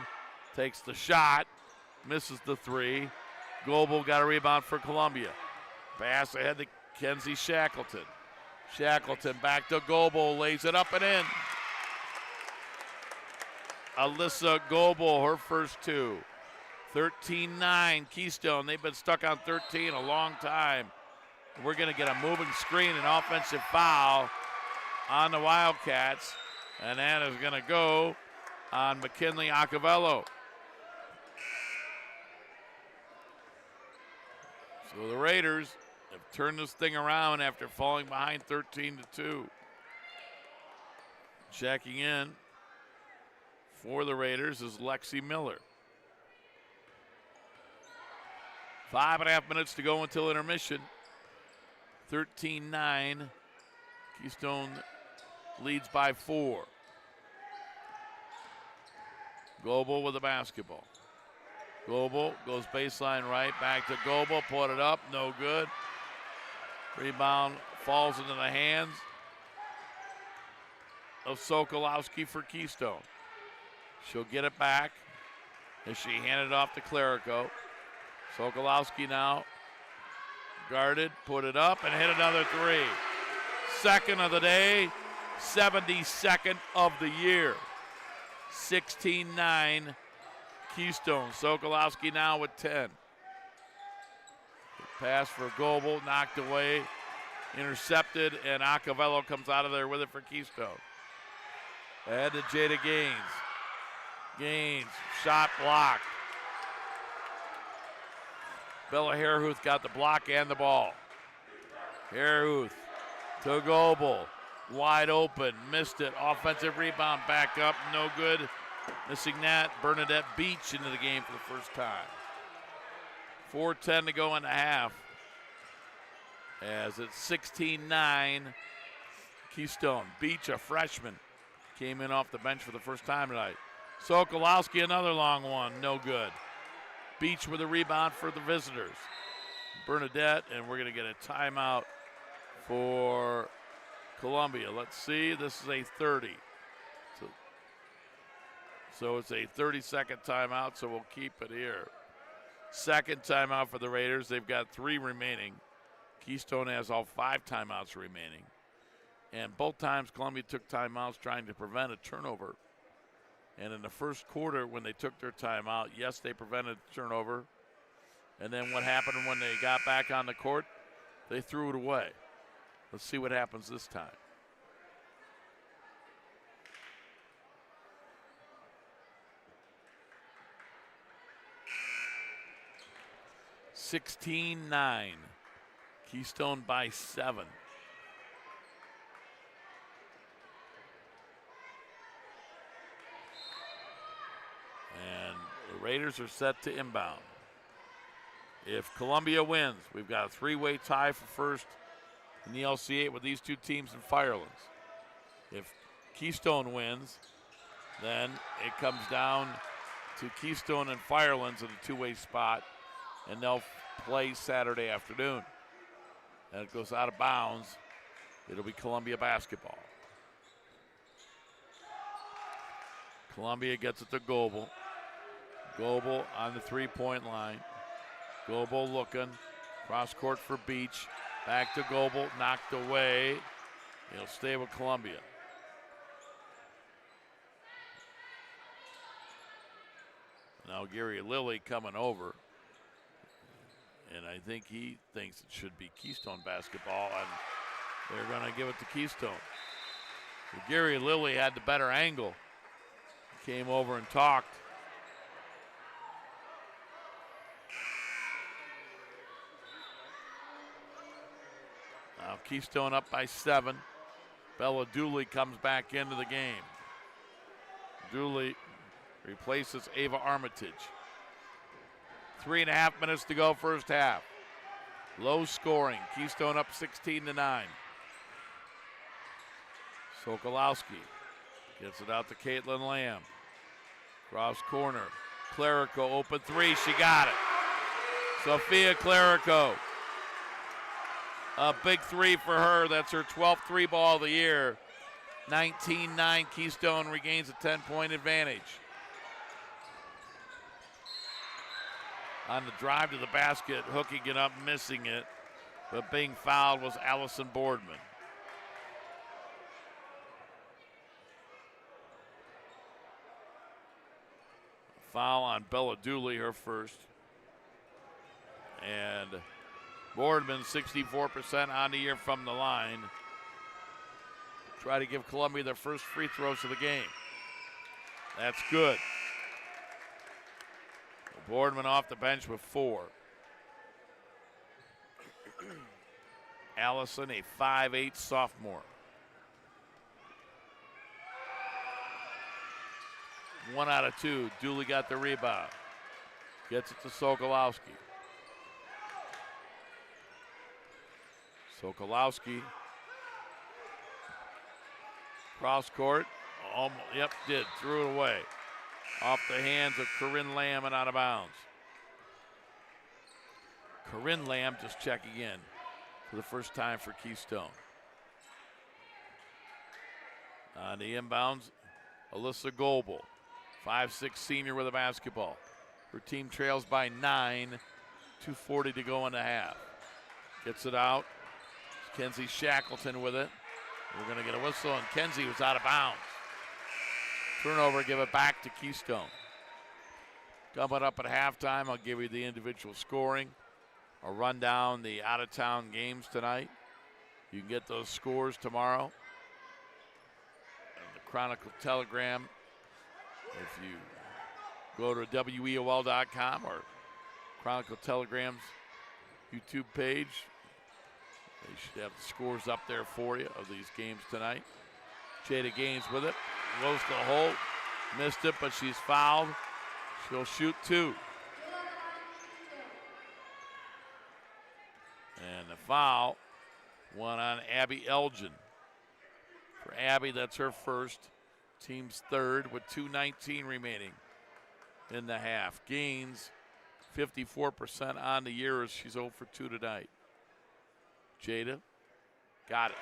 takes the shot, misses the 3. Goebel got a rebound for Columbia. Pass ahead to Kenzie Shackleton. Shackleton back to Goebel, lays it up and in. Alyssa Goebel, her first 2. 13-9 Keystone. They've been stuck on 13 a long time. We're going to get a moving screen and offensive foul on the Wildcats. And that is going to go on McKinley Acavello. So the Raiders have turned this thing around after falling behind 13-2. Checking in for the Raiders is Lexi Miller. 5.5 minutes to go until intermission. 13-9. Keystone leads by 4. Goebel with the basketball. Goebel goes baseline right, back to Goebel, put it up, no good. Rebound falls into the hands of Sokolowski for Keystone. She'll get it back as she handed it off to Clerico. Sokolowski now guarded, put it up, and hit another 3. Second of the day, 72nd of the year. 16-9 Keystone. Sokolowski now with 10. Pass for Goebel, knocked away Intercepted, and Acavello comes out of there with it for Keystone. Ahead to Jada Gaines. Gaines, shot blocked. Bella Harehuth got the block and the ball. Harehuth to Goebel. Wide open, missed it. Offensive rebound, back up, no good. Missing that. Bernadette Beach into the game for the first time. 4:10 to go in the half. As it's 16-9, Keystone. Beach, a freshman, came in off the bench for the first time tonight. Sokolowski, another long one, no good. Beach with a rebound for the visitors. Bernadette, and we're going to get a timeout for Columbia. Let's see, this is a 30. So it's a 30-second timeout, so we'll keep it here. Second timeout for the Raiders. They've got 3 remaining. Keystone has all 5 timeouts remaining. And both times Columbia took timeouts trying to prevent a turnover. And in the first quarter, when they took their timeout, yes, they prevented turnover. And then what happened when they got back on the court? They threw it away. Let's see what happens this time. (16-9). Keystone by 7. And the Raiders are set to inbound. If Columbia wins, we've got a 3-way tie for first in the LC8 with these 2 teams in Firelands. If Keystone wins, then it comes down to Keystone and Firelands in a 2-way spot, and they'll play Saturday afternoon. And it goes out of bounds. It'll be Columbia basketball. Columbia gets it to Goebel. Goebel on the 3-point line. Goebel looking. Cross court for Beach. Back to Goebel. Knocked away. He'll stay with Columbia. Now Gary Lilly coming over. And I think he thinks it should be Keystone basketball, and they're going to give it to Keystone. So Gary Lilly had the better angle. Came over and talked. Now Keystone up by 7. Bella Dooley comes back into the game. Dooley replaces Ava Armitage. 3.5 minutes to go first half. Low scoring. Keystone up 16-9. Sokolowski gets it out to Caitlin Lamb. Cross corner. Clerico open 3. She got it. Sophia Clerico. A big 3 for her. That's her 12th 3-ball of the year. 19-9. Keystone regains a 10-point advantage. On the drive to the basket, hooking it up, missing it, but being fouled was Allison Boardman. Foul on Bella Dooley, her first. And Boardman, 64% on the year from the line. Try to give Columbia their first free throws of the game. That's good. Boardman off the bench with 4. Allison, a 5'8" sophomore. 1 out of 2. Dooley got the rebound. Gets it to Sokolowski. Sokolowski. Cross court. Yep, did. Threw it away. Off the hands of Corinne Lamb and out of bounds. Corinne Lamb just checking in for the first time for Keystone. On the inbounds, Alyssa Goebel, 5'6" senior with a basketball. Her team trails by 9, 2:40 to go in the half. Gets it out. Kenzie Shackleton with it. We're going to get a whistle, and Kenzie was out of bounds. Turnover, give it back to Keystone. Coming up at halftime, I'll give you the individual scoring. I'll run down the out-of-town games tonight. You can get those scores tomorrow in the Chronicle Telegram. If you go to WEOL.com or Chronicle Telegram's YouTube page, they should have the scores up there for you of these games tonight. Jada Gaines with it. Goes to the hole. Missed it, but she's fouled. She'll shoot 2. And the foul went on Abby Elgin. For Abby, that's her first. Team's third with 2:19 remaining in the half. Gaines 54% on the year as she's 0 for 2 tonight. Jada got it.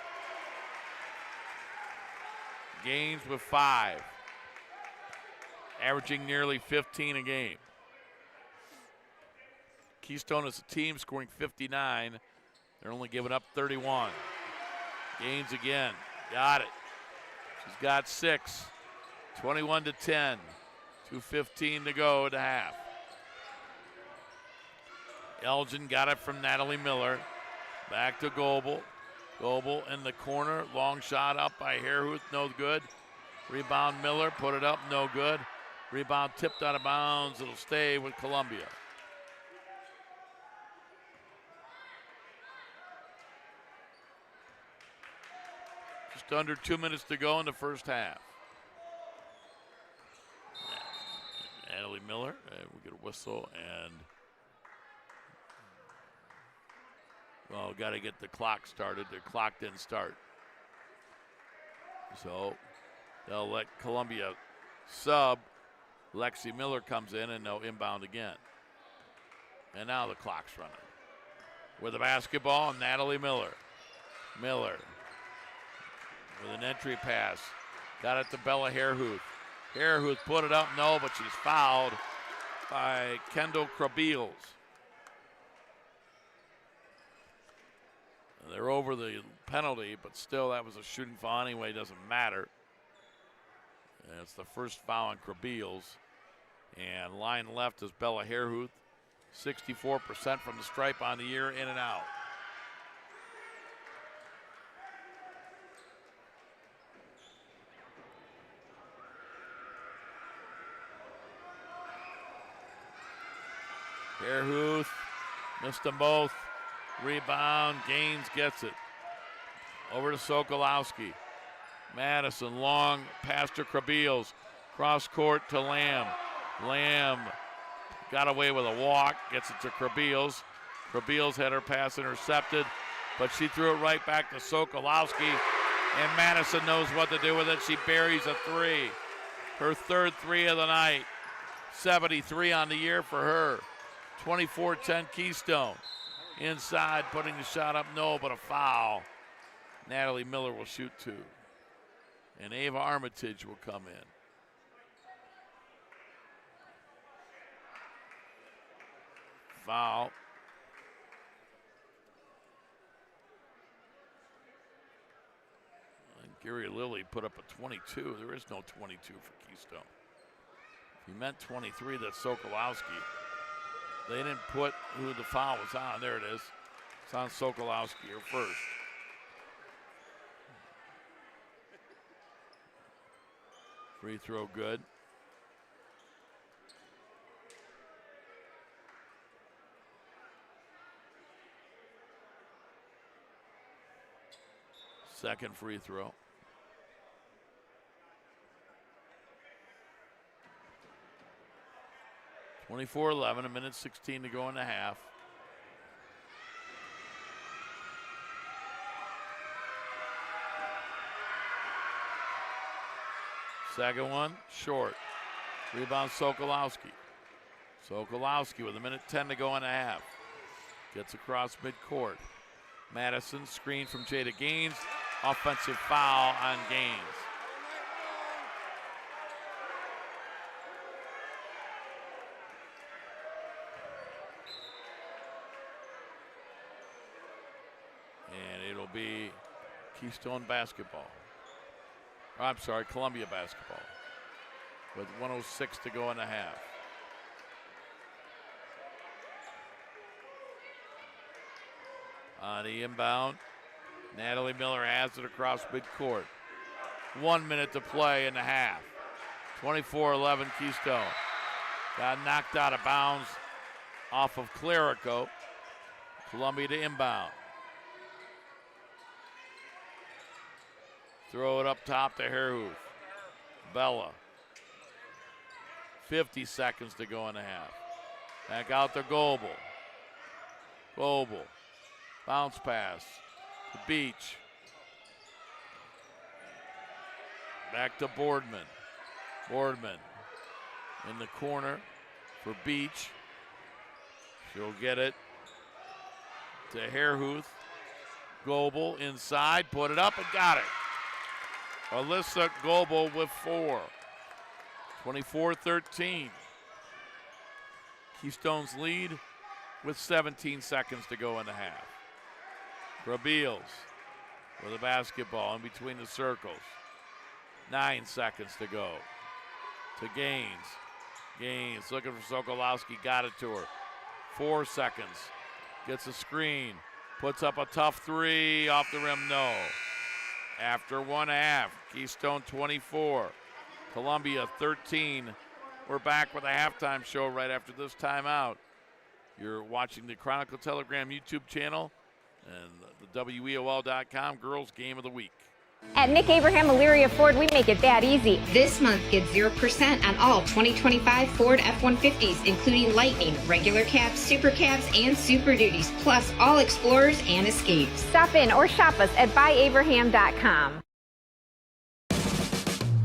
Gaines with 5. Averaging nearly 15 a game. Keystone as a team scoring 59. They're only giving up 31. Gaines again. Got it. She's got 6. 21-10. 2:15 to go at the half. Elgin got it from Natalie Miller. Back to Goebel. Goebel in the corner. Long shot up by Harehuth. No good. Rebound Miller. Put it up. No good. Rebound tipped out of bounds. It'll stay with Columbia. Just under 2 minutes to go in the first half. Natalie Miller. We get a whistle and well, got to get the clock started. The clock didn't start. So they'll let Columbia sub. Lexi Miller comes in and they'll inbound again. And now the clock's running. With the basketball, Natalie Miller. Miller with an entry pass. Got it to Bella Harehuth. Harehuth put it up, no, but she's fouled by Kendall Krabiels. They're over the penalty, but still that was a shooting foul anyway, doesn't matter. And it's the first foul on Krabiels. And line left is Bella Harehuth. 64% from the stripe on the year, in and out. Harehuth missed them both. Rebound, Gaines gets it. Over to Sokolowski. Madison, long pass to Krabiels. Cross court to Lamb. Lamb got away with a walk, gets it to Krabiels. Krabiels had her pass intercepted, but she threw it right back to Sokolowski, and Madison knows what to do with it. She buries a 3. Her third 3 of the night. 73 on the year for her. 24-10 Keystone. Inside, putting the shot up, no, but a foul. Natalie Miller will shoot 2. And Ava Armitage will come in. Foul. And Gary Lilly put up a 22. There is no 22 for Keystone. If he meant 23, that's Sokolowski. They didn't put who the foul was on. There it is. It's on Sokolowski, her first. Free throw good. Second free throw. (24-11), a minute 16 to go in the half. Second one, short. Rebound Sokolowski. Sokolowski with a minute 10 to go in the half. Gets across midcourt. Madison, screen from Jada Gaines. Offensive foul on Gaines. And it'll be Keystone basketball. I'm sorry, Columbia basketball. With 1:06 to go in the half. On the inbound, Natalie Miller has it across midcourt. 1 minute to play in the half. 24-11 Keystone. Got knocked out of bounds off of Clerico. Columbia to inbound. Throw it up top to Hairhoof. Bella. 50 seconds to go in the half. Back out to Goebel. Goebel. Bounce pass to Beach. Back to Boardman. Boardman in the corner for Beach. She'll get it to Hairhoof. Goebel inside, put it up and got it. Alyssa Goebel with 4. 24-13. Keystone's lead with 17 seconds to go in the half. Rabeals with a basketball in between the circles. 9 seconds to go. To Gaines. Gaines looking for Sokolowski, got it to her. 4 seconds. Gets a screen. Puts up a tough 3. Off the rim, no. After 1 half, Keystone 24. Columbia 13. We're back with a halftime show right after this timeout. You're watching the Chronicle Telegram YouTube channel and the WEOL.com Girls Game of the Week. At Nick Abraham Elyria Ford, we make it that easy. This month, get 0% on all 2025 Ford F-150s, including Lightning, regular cabs, super cabs, and super duties, plus all Explorers and Escapes. Stop in or shop us at buyabraham.com.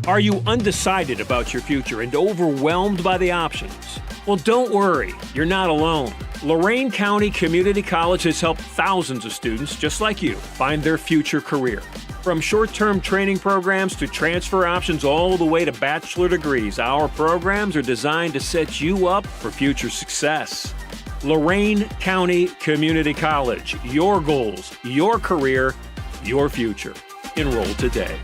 Are you undecided about your future and overwhelmed by the options? Well, don't worry, you're not alone. Lorain County Community College has helped thousands of students just like you find their future career. From short-term training programs to transfer options all the way to bachelor degrees, our programs are designed to set you up for future success. Lorain County Community College, your goals, your career, your future. Enroll today.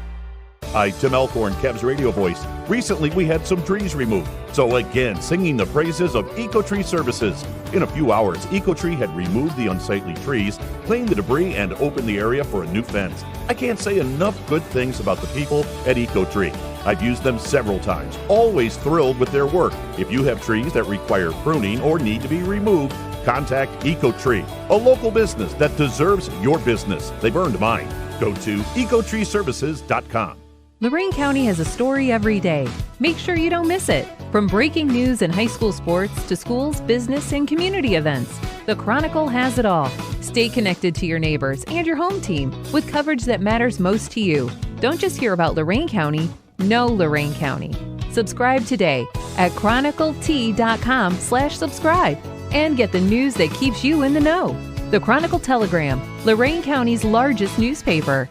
Hi, Tim Elkhorn, Cavs radio voice. Recently, we had some trees removed. So again, singing the praises of EcoTree Services. In a few hours, EcoTree had removed the unsightly trees, cleaned the debris, and opened the area for a new fence. I can't say enough good things about the people at EcoTree. I've used them several times, always thrilled with their work. If you have trees that require pruning or need to be removed, contact EcoTree, a local business that deserves your business. They've earned mine. Go to ecotreeservices.com. Lorain County has a story every day. Make sure you don't miss it. From breaking news in high school sports to schools, business, and community events, the Chronicle has it all. Stay connected to your neighbors and your home team with coverage that matters most to you. Don't just hear about Lorain County, know Lorain County. Subscribe today at chroniclet.com/subscribe and get the news that keeps you in the know. The Chronicle Telegram, Lorain County's largest newspaper.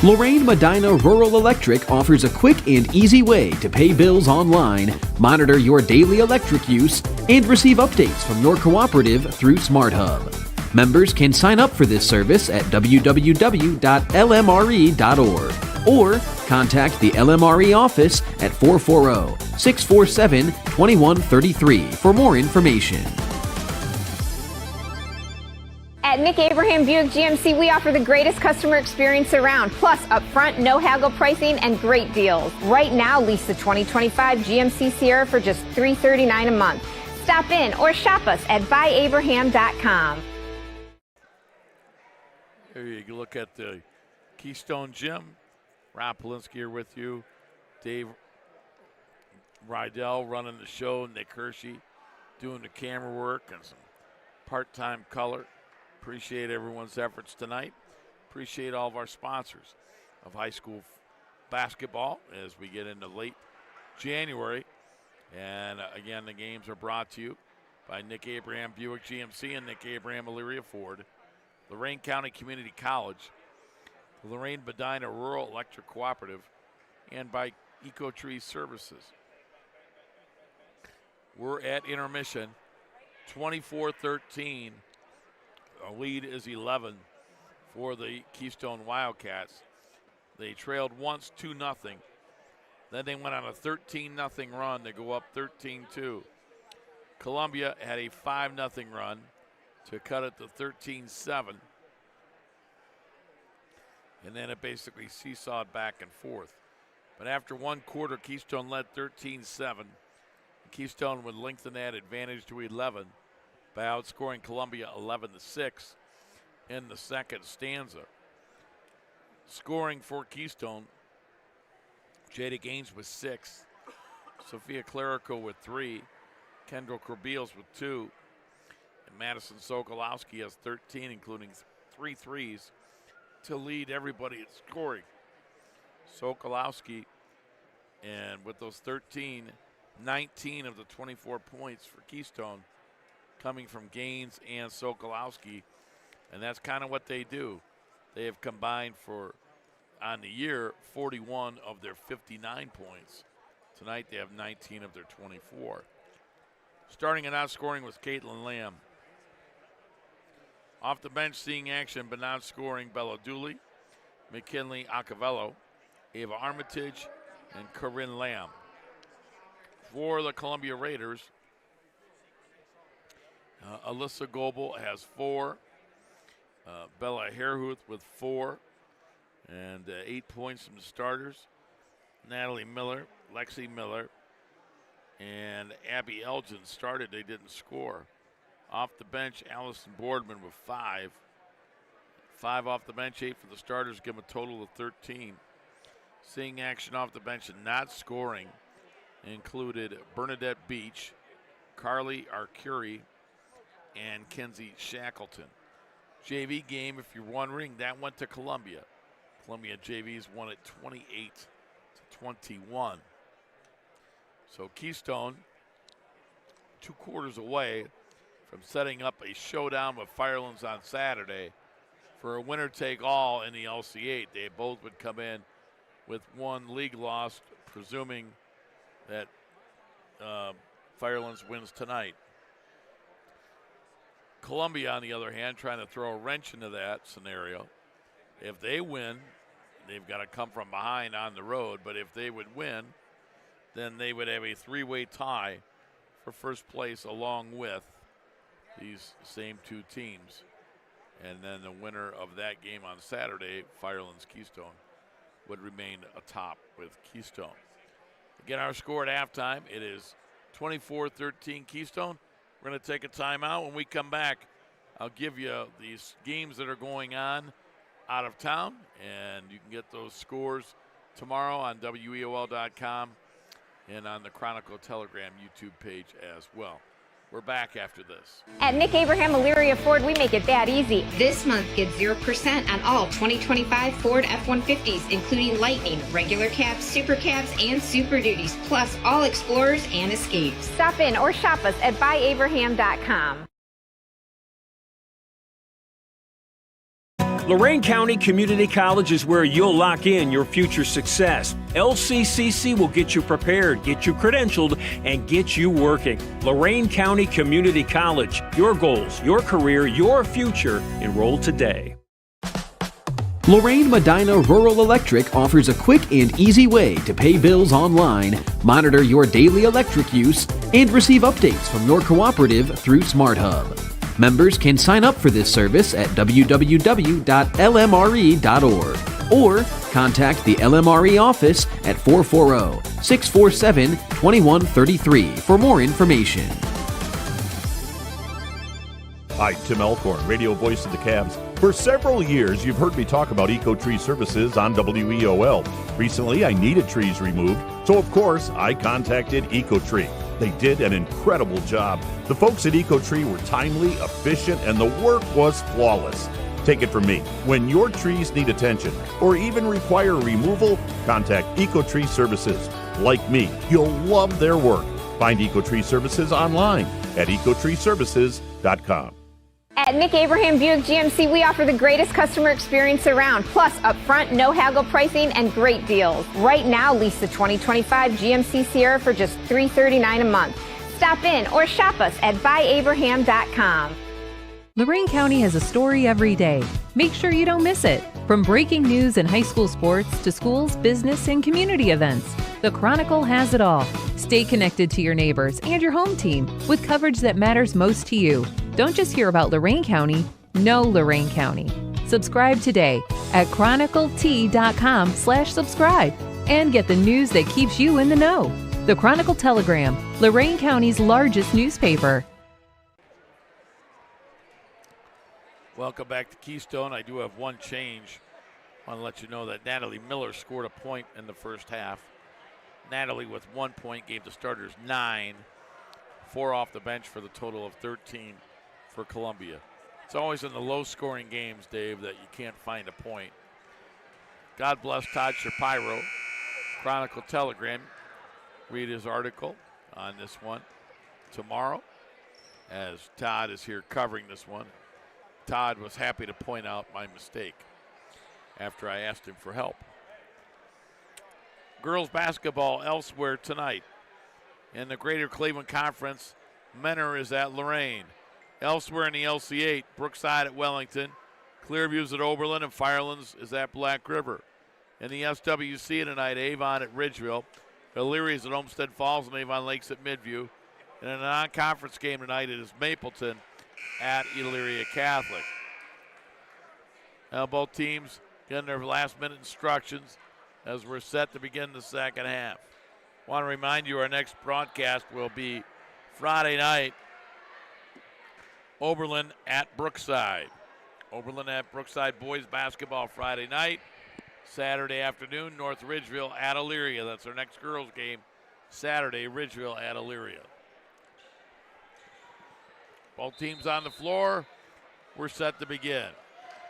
Lorain Medina Rural Electric offers a quick and easy way to pay bills online, monitor your daily electric use, and receive updates from your cooperative through SmartHub. Members can sign up for this service at www.lmre.org or contact the LMRE office at 440-647-2133 for more information. At Nick Abraham Buick GMC, we offer the greatest customer experience around, plus upfront, no haggle pricing and great deals. Right now, lease the 2025 GMC Sierra for just $339 a month. Stop in or shop us at buyabraham.com. Here you look at the Keystone Gym. Rob Polinsky here with you. Dave Rydell running the show. Nick Hershey doing the camera work and some part-time color. Appreciate everyone's efforts tonight. Appreciate all of our sponsors of high school basketball as we get into late January. And again, the games are brought to you by Nick Abraham Buick GMC and Nick Abraham Elyria Ford, Lorain County Community College, Lorain Medina Rural Electric Cooperative, and by EcoTree Services. We're at intermission, 24-13. A lead is 11 for the Keystone Wildcats. They trailed once 2-0. Then they went on a 13-0 run to go up 13-2. Columbia had a 5-0 run to cut it to 13-7. and then it basically seesawed back and forth. But after one quarter, Keystone led 13-7. Keystone would lengthen that advantage to 11 by outscoring Columbia 11-6 in the second stanza. Scoring for Keystone, Jada Gaines with 6, Sophia Clerico with 3, Kendall Corbeils with 2, and Madison Sokolowski has 13, including 3 threes, to lead everybody at scoring. Sokolowski, and with those 13, 19 of the 24 points for Keystone coming from Gaines and Sokolowski, and that's kind of what they do. They have combined for, on the year, 41 of their 59 points. Tonight they have 19 of their 24. Starting and out scoring was Caitlin Lamb. Off the bench, seeing action but not scoring, Bella Dooley, McKinley Acavello, Ava Armitage, and Corinne Lamb. For the Columbia Raiders, Alyssa Goebel has 4, Bella Harehuth with 4, and 8 points from the starters. Natalie Miller, Lexi Miller, and Abby Elgin started. They didn't score. Off the bench, Allison Boardman with 5. 5 off the bench, 8 for the starters, give them a total of 13. Seeing action off the bench and not scoring included Bernadette Beach, Carly Arcuri, and Kenzie Shackleton. JV game, if you're wondering, that went to Columbia. Columbia JVs won it 28-21. So Keystone, 2 quarters away from setting up a showdown with Firelands on Saturday for a winner-take-all in the LC8. They both would come in with 1 league loss, presuming that Firelands wins tonight. Columbia, on the other hand, trying to throw a wrench into that scenario. If they win, they've got to come from behind on the road, but if they would win, then they would have a 3-way tie for first place along with these same 2 teams. And then the winner of that game on Saturday, Firelands Keystone, would remain atop with Keystone. Again, our score at halftime, it is 24-13 Keystone. We're going to take a timeout. When we come back, I'll give you these games that are going on out of town, and you can get those scores tomorrow on WEOL.com and on the Chronicle Telegram YouTube page as well. We're back after this. At Nick Abraham Elyria Ford, we make it that easy. This month, get 0% on all 2025 Ford F-150s, including Lightning, regular cabs, super cabs, and Super Duties, plus all Explorers and Escapes. Stop in or shop us at buyabraham.com. Lorain County Community College is where you'll lock in your future success. LCCC will get you prepared, get you credentialed, and get you working. Lorain County Community College. Your goals, your career, your future. Enroll today. Lorain Medina Rural Electric offers a quick and easy way to pay bills online, monitor your daily electric use, and receive updates from your cooperative through SmartHub. Members can sign up for this service at www.lmre.org or contact the LMRE office at 440-647-2133 for more information. Hi, Tim Elkhorn, radio voice of the Cavs. For several years, you've heard me talk about EcoTree Services on WEOL. Recently, I needed trees removed, so of course, I contacted EcoTree. They did an incredible job. The folks at EcoTree were timely, efficient, and the work was flawless. Take it from me. When your trees need attention or even require removal, contact EcoTree Services. Like me, you'll love their work. Find EcoTree Services online at ecotreeservices.com. At Nick Abraham Buick GMC, we offer the greatest customer experience around, plus upfront, no haggle pricing and great deals. Right now, lease the 2025 GMC Sierra for just $339 a month. Stop in or shop us at buyabraham.com. Lorain County has a story every day. Make sure you don't miss it. From breaking news and high school sports to schools, business, and community events, the Chronicle has it all. Stay connected to your neighbors and your home team with coverage that matters most to you. Don't just hear about Lorain County, know Lorain County. Subscribe today at chroniclet.com/subscribe and get the news that keeps you in the know. The Chronicle Telegram, Lorain County's largest newspaper. Welcome back to Keystone. I do have one change. I want to let you know that Natalie Miller scored a point in the first half. Natalie with 1 point gave the starters 9, 4 off the bench for the total of 13 for Columbia. It's always in the low-scoring games, Dave, that you can't find a point. God bless Todd Shapiro, Chronicle Telegram. Read his article on this one tomorrow, as Todd is here covering this one. Todd was happy to point out my mistake after I asked him for help. Girls basketball elsewhere tonight. In the Greater Cleveland Conference, Menor is at Lorain. Elsewhere in the LC8, Brookside at Wellington, Clearview's at Oberlin, and Firelands is at Black River. In the SWC tonight, Avon at Ridgeville, Illyria's at Olmsted Falls, and Avon Lakes at Midview. And in a non-conference game tonight, it is Mapleton at Elyria Catholic. Now both teams getting their last-minute instructions as we're set to begin the second half. I want to remind you our next broadcast will be Friday night, Oberlin at Brookside. Oberlin at Brookside boys basketball Friday night. Saturday afternoon, North Ridgeville at Elyria. That's our next girls game. Saturday, Ridgeville at Elyria. Both teams on the floor. We're set to begin.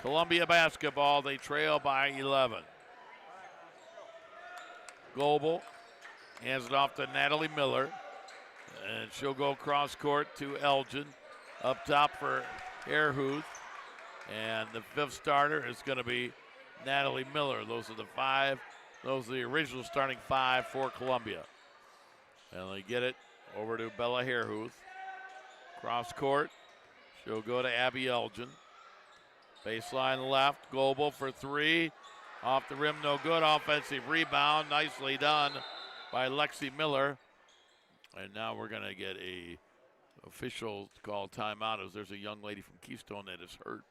Columbia basketball, they trail by 11. Goebel hands it off to Natalie Miller. And she'll go cross court to Elgin. Up top for Airhuth. And the fifth starter is going to be Natalie Miller. Those are the five. Those are the original starting five for Columbia. And they get it over to Bella Hairhuth. Cross court. She'll go to Abby Elgin. Baseline left. Goebel for three. Off the rim, no good. Offensive rebound. Nicely done by Lexi Miller. And now we're going to get a official call timeout as there's a young lady from Keystone that is hurt.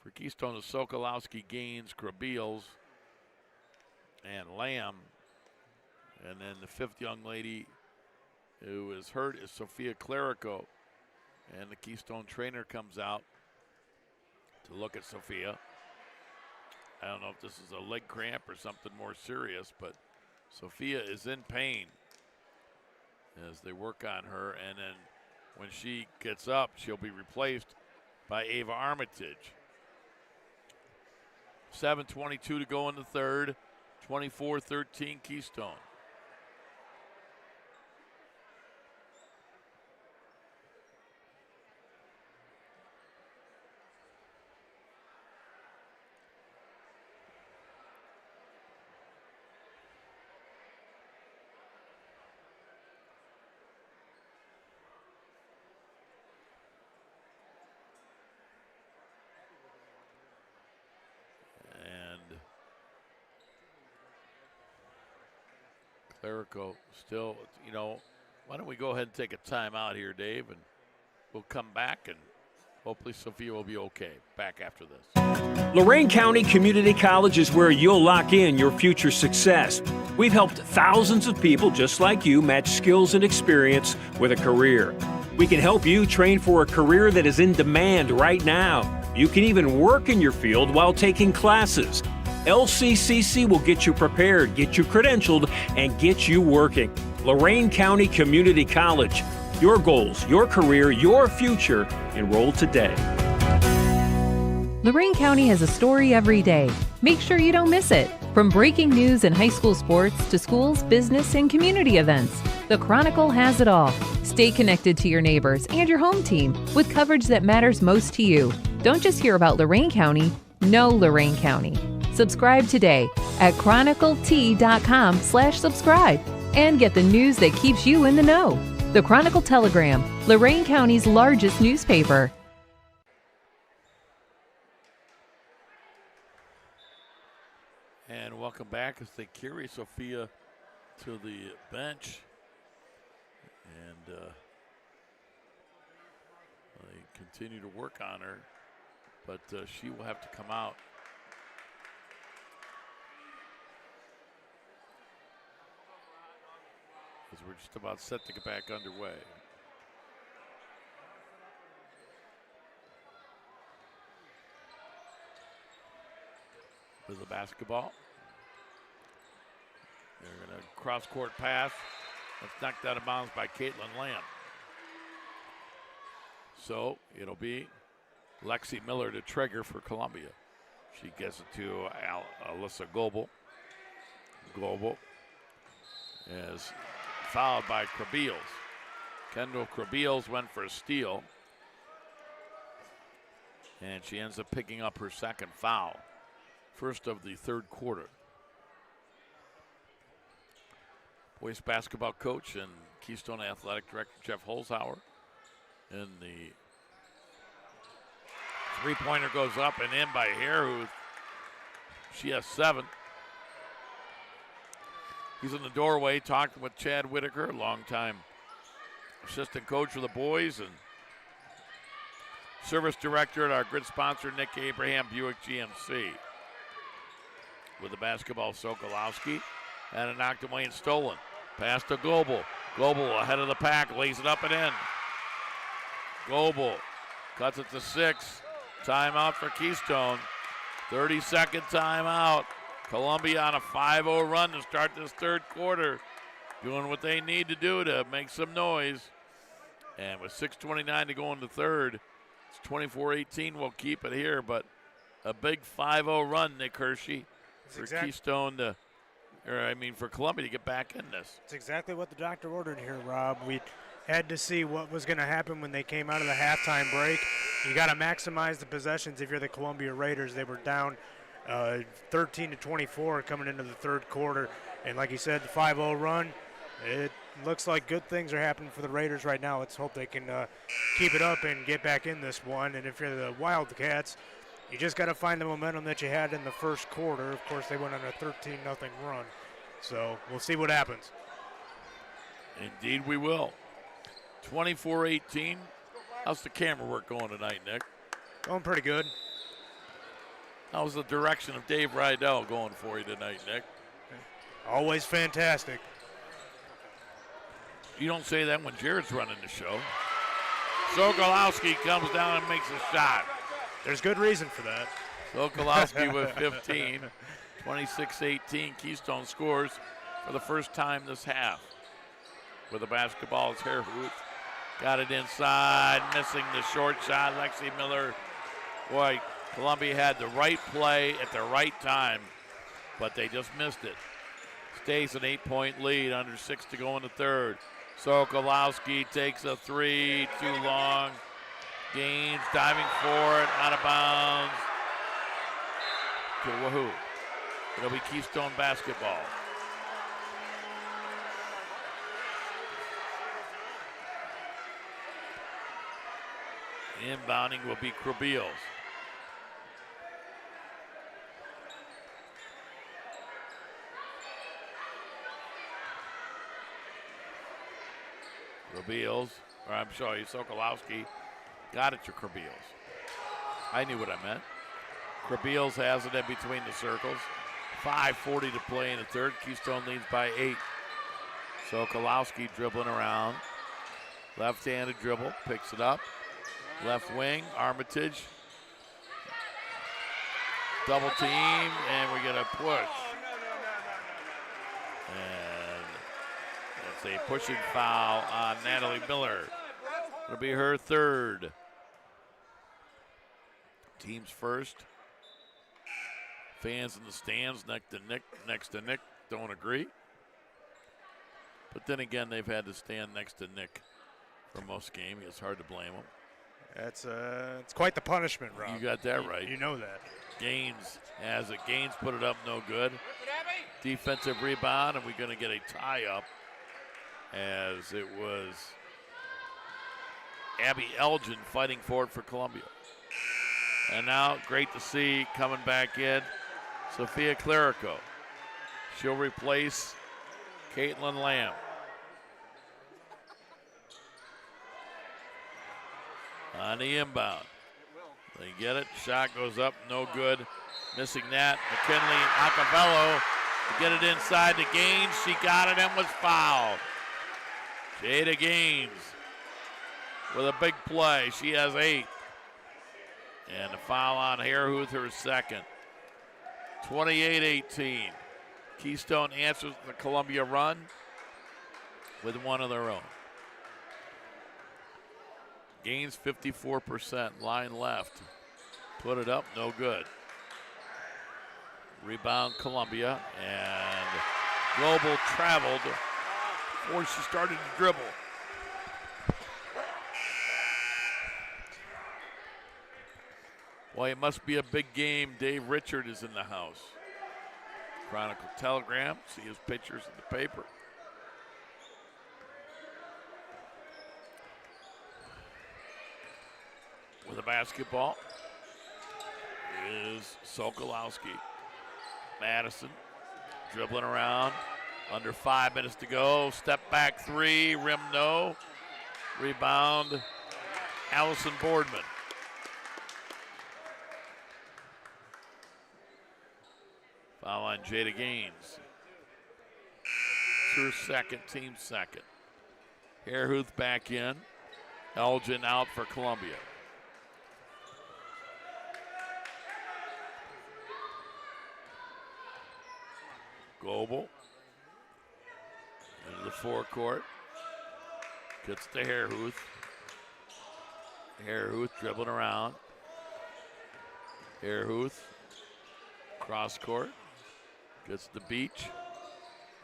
For Keystone, is Sokolowski, Gaines, Krabiels, and Lamb. And then the fifth young lady who is hurt is Sophia Clerico. And the Keystone trainer comes out to look at Sophia. I don't know if this is a leg cramp or something more serious, but Sophia is in pain as they work on her. And then when she gets up, she'll be replaced by Ava Armitage. 7:22 to go in the third. 24-13 Keystone. Clerico still, why don't we go ahead and take a timeout here, Dave, and we'll come back and hopefully Sophia will be okay. Back after this. Lorain County Community College is where you'll lock in your future success. We've helped thousands of people just like you match skills and experience with a career. We can help you train for a career that is in demand right now. You can even work in your field while taking classes. LCCC will get you prepared, get you credentialed, and get you working. Lorain County Community College. Your goals, your career, your future. Enroll today. Lorain County has a story every day. Make sure you don't miss it. From breaking news and high school sports to schools, business, and community events, the Chronicle has it all. Stay connected to your neighbors and your home team with coverage that matters most to you. Don't just hear about Lorain County, know Lorain County. Subscribe today at chroniclet.com/subscribe and get the news that keeps you in the know. The Chronicle Telegram, Lorain County's largest newspaper. And welcome back as they carry Sophia to the bench. And they continue to work on her. but she will have to come out. As we're just about set to get back underway. With the basketball. They're going to cross-court pass. That's knocked out of bounds by Caitlin Lamb. So it'll be Lexi Miller to trigger for Columbia. She gets it to Alyssa Goebel. Goebel is fouled by Krabiels. Kendall Krabiels went for a steal. And she ends up picking up her second foul. First of the third quarter. Boys basketball coach and Keystone Athletic Director Jeff Holzhauer. And the three-pointer goes up and in by Harehuth. She has 7. He's in the doorway talking with Chad Whitaker, longtime assistant coach for the boys and service director at our grid sponsor, Nick Abraham Buick GMC. With the basketball, Sokolowski. And it knocked away and stolen. Pass to Goebel. Goebel ahead of the pack, lays it up and in. Goebel cuts it to 6. Timeout for Keystone. 30-second timeout. Columbia on a 5-0 run to start this third quarter. Doing what they need to do to make some noise. And with 6:29 to go in the third, it's 24-18. We'll keep it here, but a big 5-0 run, Nick Hershey, for Keystone to, for Columbia to get back in this. It's exactly what the doctor ordered here, Rob. We had to see what was going to happen when they came out of the halftime break. You got to maximize the possessions if you're the Columbia Raiders. They were down 13-24 coming into the third quarter. And like you said, the 5-0 run, it looks like good things are happening for the Raiders right now. Let's hope they can keep it up and get back in this one. And if you're the Wildcats, you just got to find the momentum that you had in the first quarter. Of course, they went on a 13-0 run. So we'll see what happens. Indeed we will. 24-18. How's the camera work going tonight, Nick? Going pretty good. How's the direction of Dave Rydell going for you tonight, Nick? Always fantastic. You don't say that when Jared's running the show. Sokolowski comes down and makes a shot. There's good reason for that. Sokolowski with 15. 26-18. Keystone scores for the first time this half. With the basketball is Harehuth. Got it inside, missing the short shot. Lexi Miller. Boy, Columbia had the right play at the right time, but they just missed it. Stays an 8-point lead, under 6 to go in the third. Sokolowski takes a 3, too long. Gaines diving for it, out of bounds. To Wahoo. It'll be Keystone basketball. Inbounding will be Krabiels. Sokolowski got it to Krabiels. I knew what I meant. Krabiels has it in between the circles. 5:40 to play in the third. Keystone leads by 8. Sokolowski dribbling around. Left-handed dribble, picks it up. Left wing, Armitage. Double team, and we get a push. And it's a pushing foul on Natalie Miller. It'll be her third. Team's first. Fans in the stands next to Nick don't agree. But then again, they've had to stand next to Nick for most game. It's hard to blame them. It's quite the punishment, Rob. You got that right. You know that. Gaines has it. Gaines put it up, no good. Defensive rebound, and we're going to get a tie-up as it was Abby Elgin fighting for it for Columbia. And now, great to see coming back in, Sophia Clerico. She'll replace Caitlin Lamb. On the inbound. They get it. Shot goes up. No good. Missing that. McKinley Acavello to get it inside to Gaines. She got it and was fouled. Jada Gaines with a big play. She has 8. And a foul on Harehuth, her second. 28-18. Keystone answers the Columbia run with one of their own. Gains 54%, line left. Put it up, no good. Rebound Columbia, and Global traveled before she started to dribble. Well, it must be a big game. Dave Richard is in the house. Chronicle Telegram, see his pictures in the paper. With a basketball is Sokolowski. Madison dribbling around. Under 5 minutes to go. Step back 3, rim no. Rebound, Allison Boardman. Foul on Jada Gaines. It's her second, team second. Harehuth back in. Elgin out for Columbia. Goebel into the forecourt. Gets to Harehuth. Harehuth dribbling around. Harehuth cross court. Gets to Beach.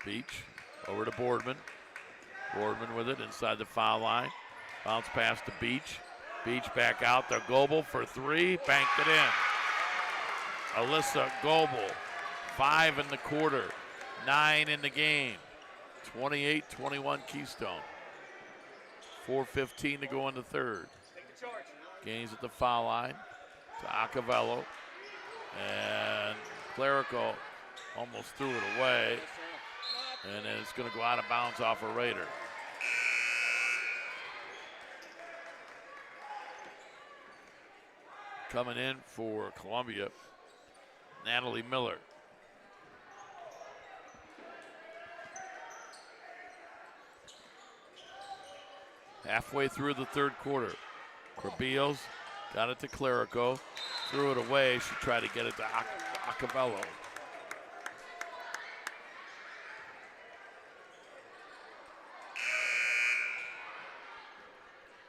Beach over to Boardman. Boardman with it inside the foul line. Bounce pass to Beach. Beach back out there. Goebel for 3. Banked it in. Alyssa Goebel. 5 in the quarter. 9 in the game. 28-21 Keystone. 4:15 to go in the third. Gaines at the foul line to Acavello. And Clerico almost threw it away. And then it's going to go out of bounds off a Raider. Coming in for Columbia, Natalie Miller. Halfway through the third quarter. Corbillos got it to Clerico. Threw it away. She tried to get it to Acavello.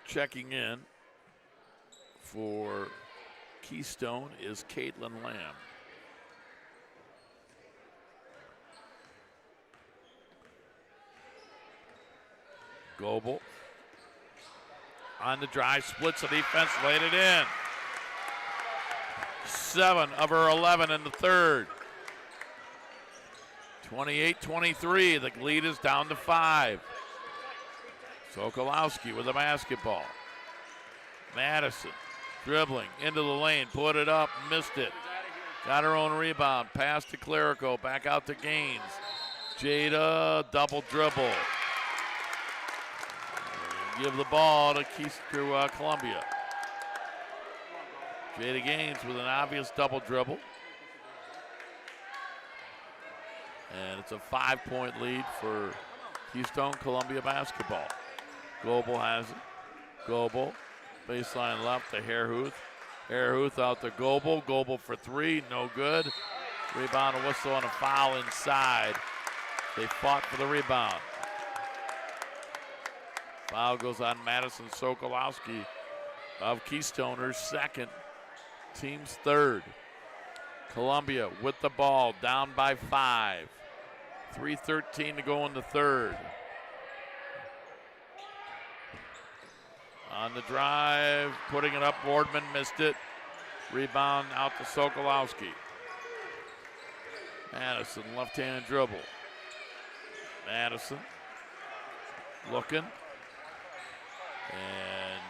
Checking in for Keystone is Caitlin Lamb. Goebel on the drive, splits the defense, laid it in. 7 of her 11 in the third. 28-23, the lead is down to 5. Sokolowski with the basketball. Madison dribbling into the lane, put it up, missed it. Got her own rebound, pass to Clerico, back out to Gaines. Jada, double dribble. Give the ball to Columbia. Jada Gaines with an obvious double dribble. And it's a 5-point lead for Keystone Columbia basketball. Goebel has it. Goebel, baseline left to Harehuth. Harehuth out to Goebel. Goebel for 3, no good. Rebound, a whistle, and a foul inside. They fought for the rebound. Foul goes on Madison Sokolowski of Keystone, her second, team's third. Columbia with the ball, down by 5. 3:13 to go in the third. On the drive, putting it up, Boardman missed it. Rebound out to Sokolowski. Madison, left-hand dribble. Madison looking. And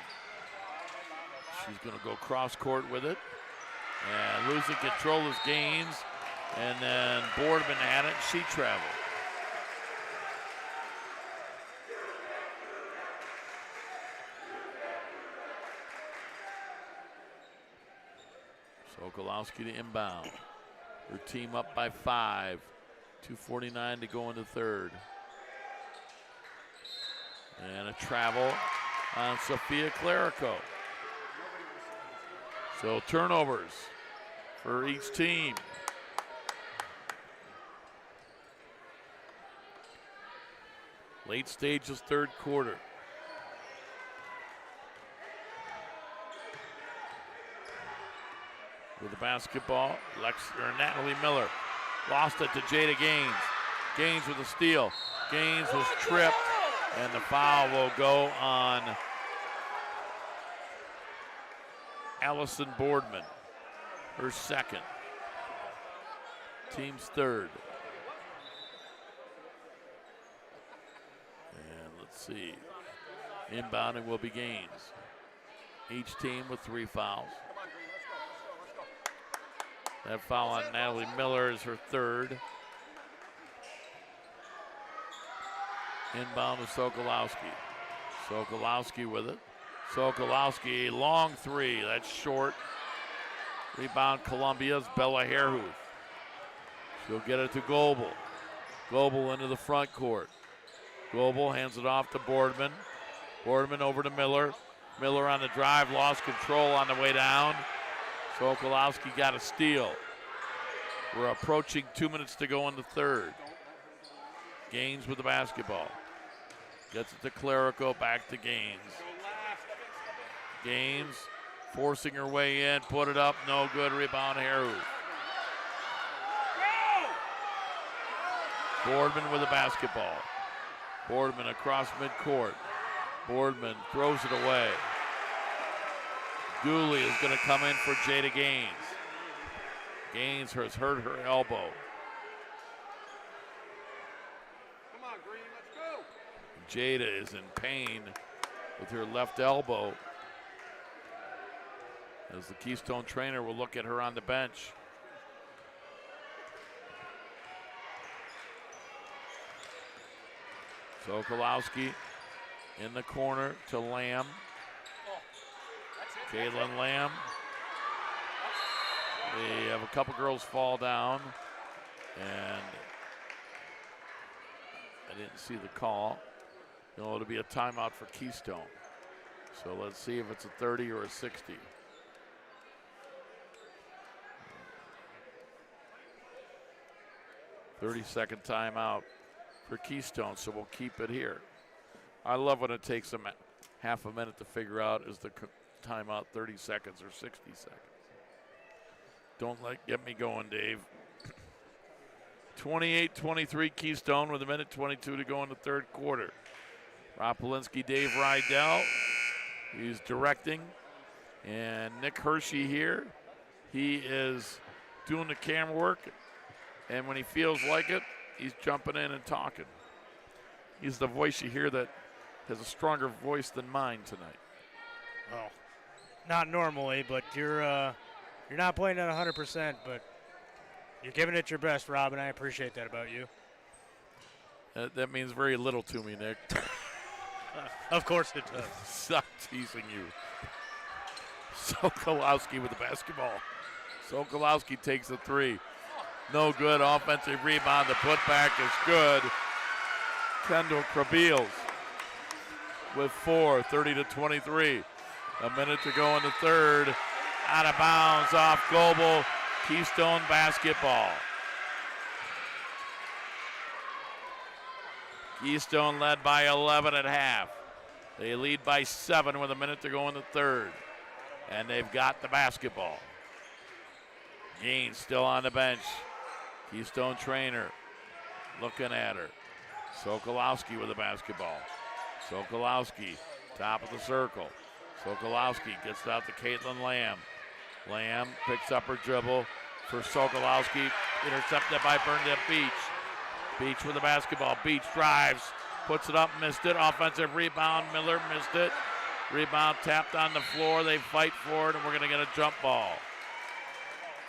she's going to go cross court with it. And losing control is Gaines. And then Boardman had it. She traveled. Sokolowski to inbound. Her team up by 5. 2:49 to go in the third. And a travel on Sophia Clerico. So turnovers for each team. Late stages, third quarter. With the basketball, Natalie Miller lost it to Jada Gaines. Gaines with a steal. Gaines was tripped, and the foul will go on Allison Boardman, her second. Team's third. And let's see. Inbounding will be Gaines. Each team with 3 fouls. That foul on Natalie Miller is her third. Inbound to Sokolowski. Sokolowski with it. Sokolowski, long 3. That's short. Rebound Columbia's Bella Hairhuth. She'll get it to Goebel. Goebel into the front court. Goebel hands it off to Boardman. Boardman over to Miller. Miller on the drive, lost control on the way down. Sokolowski got a steal. We're approaching 2 minutes to go in the third. Gaines with the basketball. Gets it to Clerico, back to Gaines. Gaines forcing her way in, put it up, no good, rebound Hairhuth. Boardman with the basketball. Boardman across midcourt. Boardman throws it away. Dooley is going to come in for Jada Gaines. Gaines has hurt her elbow. Come on, Green, let's go. Jada is in pain with her left elbow, as the Keystone trainer will look at her on the bench. Sokolowski in the corner to Lamb. Caitlin Lamb. They have a couple girls fall down, and I didn't see the call. It'll be a timeout for Keystone. So let's see if it's a 30 or a 60. "30-second timeout for Keystone, so we'll keep it here. I love when it takes them half a minute to figure out is the timeout 30 seconds or 60 seconds. Don't get me going, Dave. 28-23 Keystone with 1:22 to go in the third quarter. Rob Polinsky, Dave Rydell, he's directing. And Nick Hershey here, he is doing the camera work. And when he feels like it, he's jumping in and talking. He's the voice you hear that has a stronger voice than mine tonight. Well, not normally, but you're not playing at 100%, but you're giving it your best, Rob, and I appreciate that about you. That means very little to me, Nick. Of course it does. Stop teasing you. Sokolowski with the basketball. Sokolowski takes a 3. No good. Offensive rebound. The putback is good. Kendall Krabiels with 4, 30-23. A minute to go in the third. Out of bounds off Goebel. Keystone basketball. Keystone led by 11 at half. They lead by 7 with a minute to go in the third. And they've got the basketball. Gaines still on the bench. Keystone trainer looking at her. Sokolowski with the basketball. Sokolowski, top of the circle. Sokolowski gets it out to Caitlin Lamb. Lamb picks up her dribble for Sokolowski. Intercepted by Bernadette Beach. Beach with the basketball. Beach drives, puts it up, missed it. Offensive rebound. Miller missed it. Rebound tapped on the floor. They fight for it, and we're going to get a jump ball.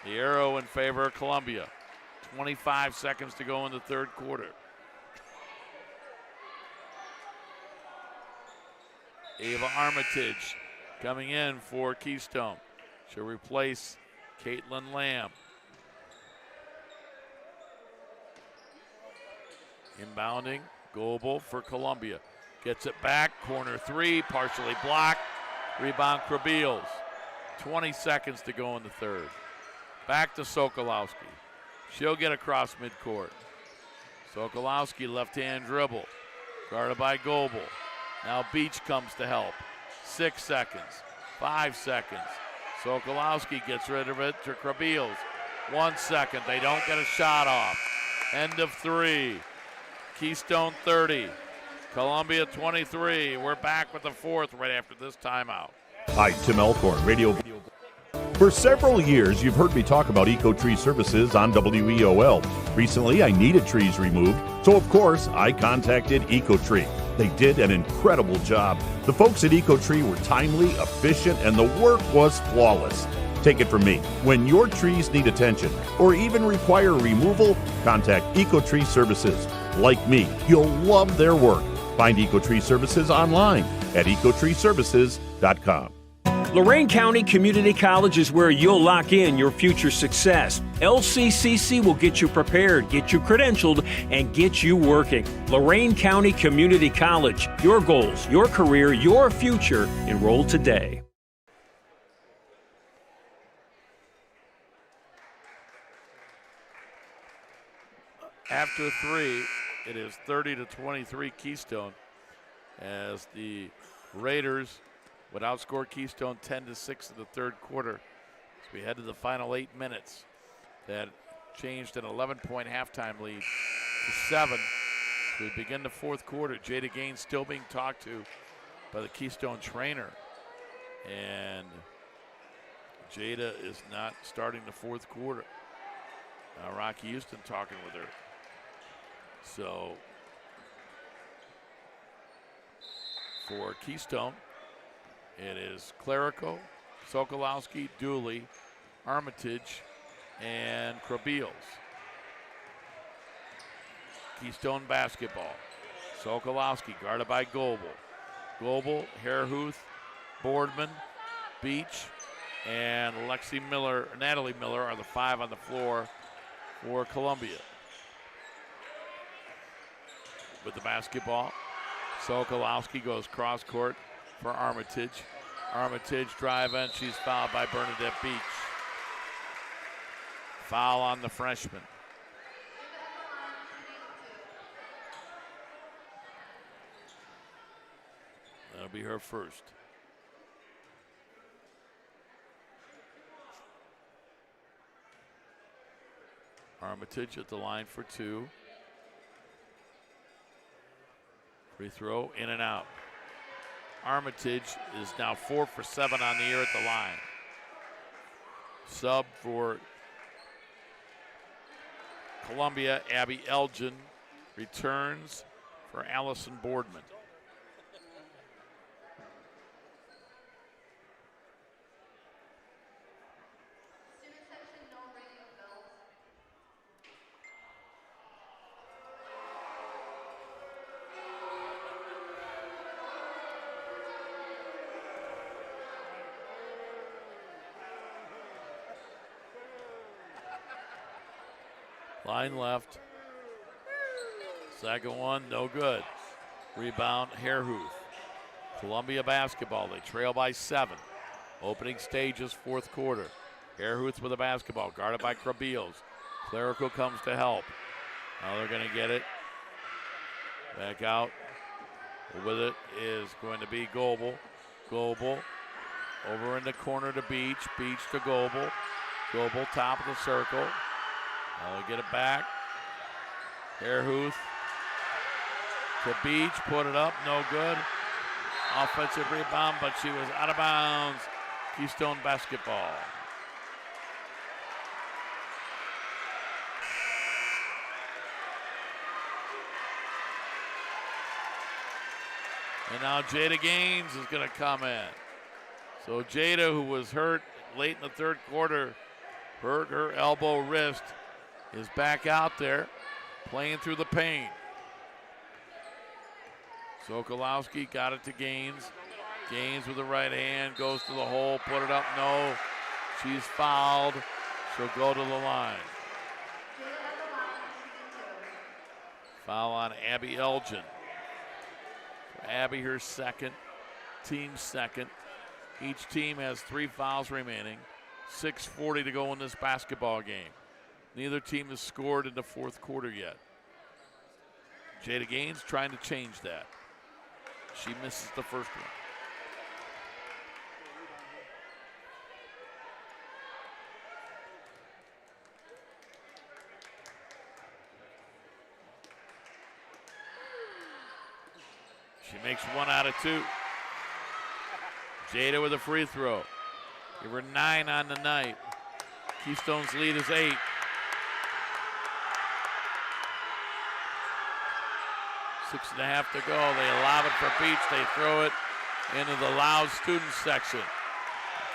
The arrow in favor of Columbia. 25 seconds to go in the third quarter. Ava Armitage coming in for Keystone. She'll replace Caitlin Lamb. Inbounding, Goebel for Columbia. Gets it back, corner three, partially blocked. Rebound, Krabiels. 20 seconds to go in the third. Back to Sokolowski. She'll get across midcourt. Sokolowski, left-hand dribble. Guarded by Goebel. Now Beach comes to help. 6 seconds, 5 seconds. Sokolowski gets rid of it to Krabiels. 1 second, they don't get a shot off. End of three. Keystone 30, Columbia 23. We're back with the fourth right after this timeout. Hi, Tim Elkhorn, Radio. For several years, you've heard me talk about EcoTree Services on WEOL. Recently, I needed trees removed, so of course, I contacted EcoTree. They did an incredible job. The folks at EcoTree were timely, efficient, and the work was flawless. Take it from me. When your trees need attention or even require removal, contact EcoTree Services. Like me, you'll love their work. Find EcoTree Services online at ecotreeservices.com. Lorain County Community College is where you'll lock in your future success. LCCC will get you prepared, get you credentialed, and get you working. Lorain County Community College. Your goals, your career, your future. Enroll today. After three, it is 30-23 Keystone, as the Raiders would outscore Keystone 10-6 in the third quarter. As we head to the final 8 minutes, that changed an 11-point halftime lead to 7. As we begin the fourth quarter, Jada Gaines still being talked to by the Keystone trainer, and Jada is not starting the fourth quarter. Now Rocky Houston talking with her. So for Keystone, it is Clerico, Sokolowski, Dooley, Armitage, and Krabiels. Keystone basketball. Sokolowski guarded by Goebel. Goebel, Hairhuth, Boardman, Beach, and Natalie Miller are the 5 on the floor for Columbia. With the basketball, Sokolowski goes cross court for Armitage. Armitage drive in, she's fouled by Bernadette Beach. Foul on the freshman. That'll be her first. Armitage at the line for 2. Free throw, in and out. Armitage is now 4 for 7 on the year at the line. Sub for Columbia, Abby Elgin returns for Allison Boardman. Line left. Second one, no good. Rebound, Hairhuth. Columbia basketball, they trail by 7. Opening stages, fourth quarter. Hairhuth with the basketball, guarded by Krabiels. Clerical comes to help. Now they're going to get it. Back out. With it is going to be Goebel. Goebel over in the corner to Beach. Beach to Goebel. Goebel top of the circle. Now they get it back. Hairhuth to Beach, put it up, no good. Offensive rebound, but she was out of bounds. Keystone basketball. And now Jada Gaines is going to come in. So Jada, who was hurt late in the third quarter, hurt her elbow wrist, is back out there playing through the pain. Sokolowski got it to Gaines. Gaines with the right hand goes to the hole, put it up, no. She's fouled. She'll go to the line. Foul on Abby Elgin. Abby, her second, team second. Each team has 3 fouls remaining. 6:40 to go in this basketball game. Neither team has scored in the fourth quarter yet. Jada Gaines trying to change that. She misses the first one. She makes 1 out of 2. Jada with a free throw. Give her 9 on the night. Keystone's lead is 8. Six and a half to go. They allow it for Beach. They throw it into the loud student section.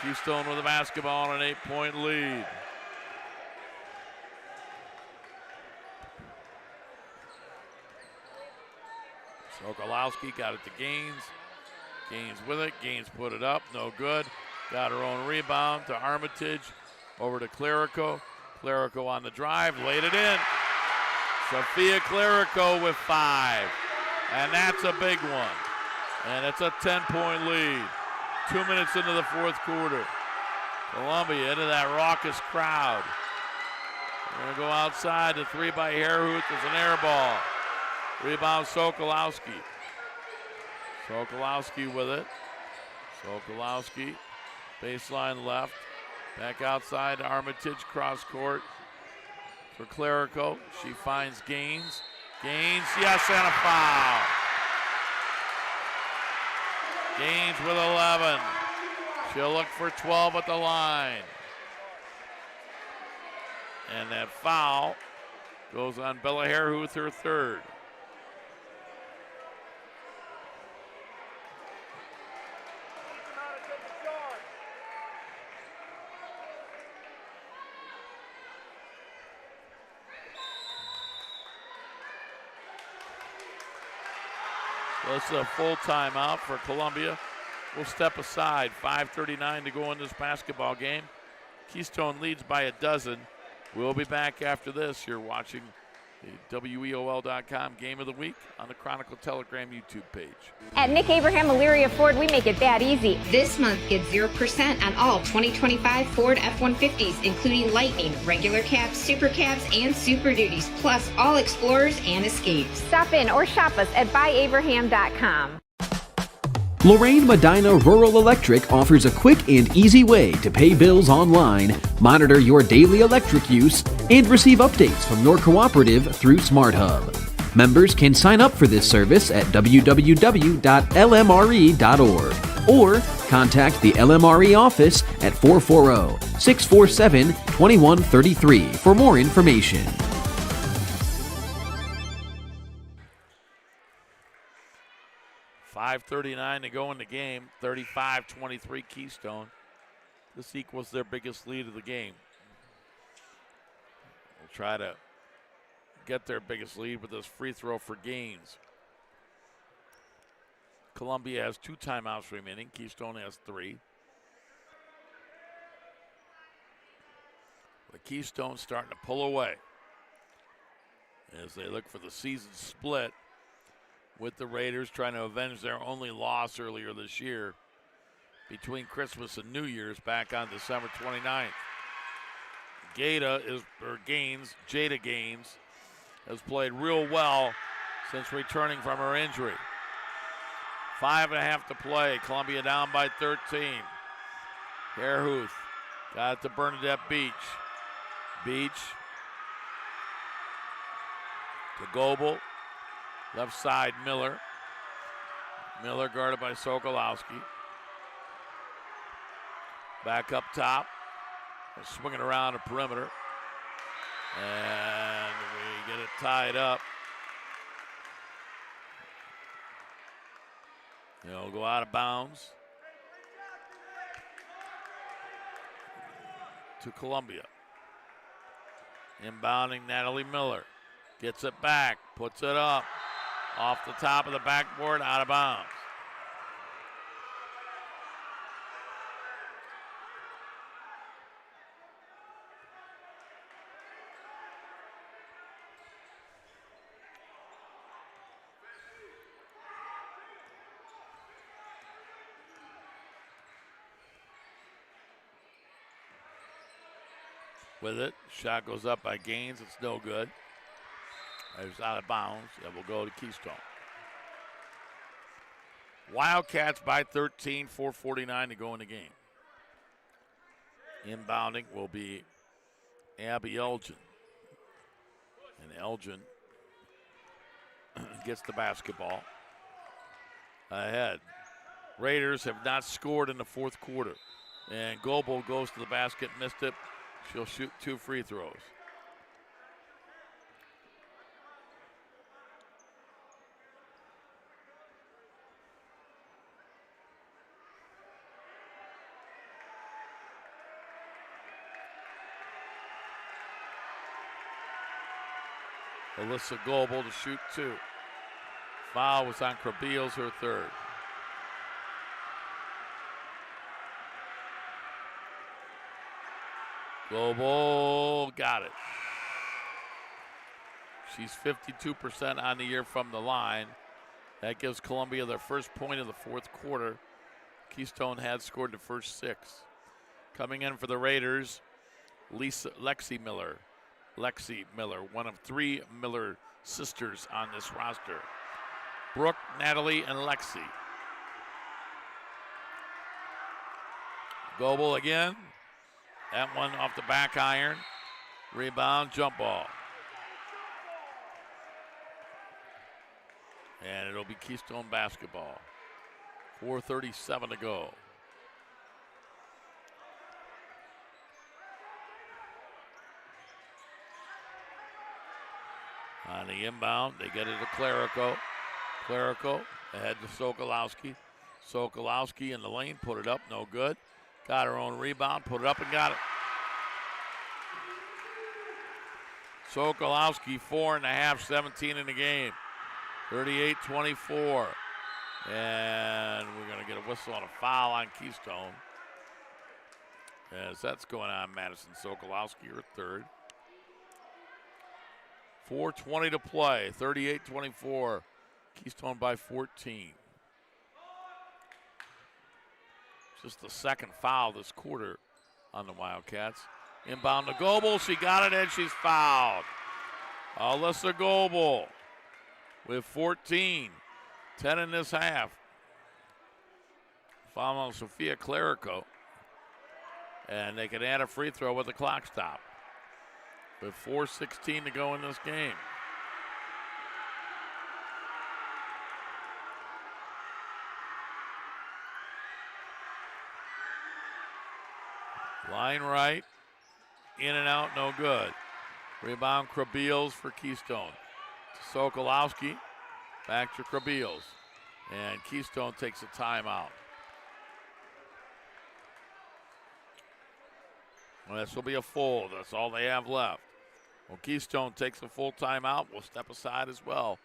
Keystone with the basketball and an 8-point lead. Sokolowski got it to Gaines. Gaines with it. Gaines put it up. No good. Got her own rebound to Armitage. Over to Clerico. Clerico on the drive. Laid it in. Sophia Clerico with 5. And that's a big one. And it's a 10-point lead. 2 minutes into the fourth quarter. Columbia into that raucous crowd. They're going to go outside. The 3 by Harehuth is an air ball. Rebound Sokolowski. Sokolowski with it. Sokolowski, baseline left. Back outside to Armitage, cross court for Clerico. She finds Gaines. Gaines, yes, and a foul. Gaines with 11. She'll look for 12 at the line. And that foul goes on Bella Harehuth, her third. So this is a full timeout for Columbia. We'll step aside. 5:39 to go in this basketball game. Keystone leads by a dozen. We'll be back after this. You're watching the WEOL.com Game of the Week on the Chronicle Telegram YouTube page. At Nick Abraham Elyria Ford, we make it that easy. This month, get 0% on all 2025 Ford F-150s, including Lightning, regular cabs, super cabs, and Super Duties, plus all Explorers and Escapes. Stop in or shop us at buyabraham.com. Lorain Medina Rural Electric offers a quick and easy way to pay bills online, monitor your daily electric use, and receive updates from your cooperative through SmartHub. Members can sign up for this service at www.lmre.org or contact the LMRE office at 440-647-2133 for more information. 5:39 to go in the game. 35-23 Keystone. This equals their biggest lead of the game. We'll try to get their biggest lead with this free throw for Gaines. Columbia has 2 timeouts remaining. Keystone has 3. The Keystone starting to pull away as they look for the season split with the Raiders, trying to avenge their only loss earlier this year between Christmas and New Year's back on December 29th. Jada Gaines has played real well since returning from her injury. 5.5 to play. Columbia down by 13. Harehuth got it to Bernadette Beach. Beach to Goebel. Left side, Miller. Miller guarded by Sokolowski. Back up top. They're swinging around the perimeter. And we get it tied up. It'll go out of bounds to Columbia. Inbounding Natalie Miller. Gets it back, puts it up. Off the top of the backboard, out of bounds. with it. Shot goes up by Gaines. It's no good. It's out of bounds. It will go to Keystone. Wildcats by 13, 4:49 to go in the game. Inbounding will be Abby Elgin. And Elgin gets the basketball ahead. Raiders have not scored in the fourth quarter. And Goebel goes to the basket, missed it. She'll shoot 2 free throws. Alyssa Goebel to shoot 2. Foul was on Krabiels, her third. Goebel got it. She's 52% on the year from the line. That gives Columbia their first point of the fourth quarter. Keystone had scored the first 6. Coming in for the Raiders, Lexi Miller, one of 3 Miller sisters on this roster. Brooke, Natalie, and Lexi. Goebel again. That one off the back iron. Rebound, jump ball. And it'll be Keystone basketball. 4:37 to go. On the inbound, they get it to Clerico. Clerico ahead to Sokolowski. Sokolowski in the lane, put it up, no good. Got her own rebound, put it up and got it. Sokolowski, 4.5, 17 in the game. 38-24. And we're going to get a whistle on a foul on Keystone. As that's going on, Madison Sokolowski, her third. 4:20 to play, 38-24. Keystone by 14. Just the second foul this quarter on the Wildcats. Inbound to Goebel. She got it and she's fouled. Alyssa Goebel with 14. 10 in this half. Foul on Sophia Clerico. And they can add a free throw with the clock stop. With 4:16 to go in this game. Line right, in and out, no good. Rebound Krabiels for Keystone. Sokolowski, back to Krabiels. And Keystone takes a timeout. Well, this will be a full. That's all they have left. Well, Keystone takes a full timeout. We'll step aside as well.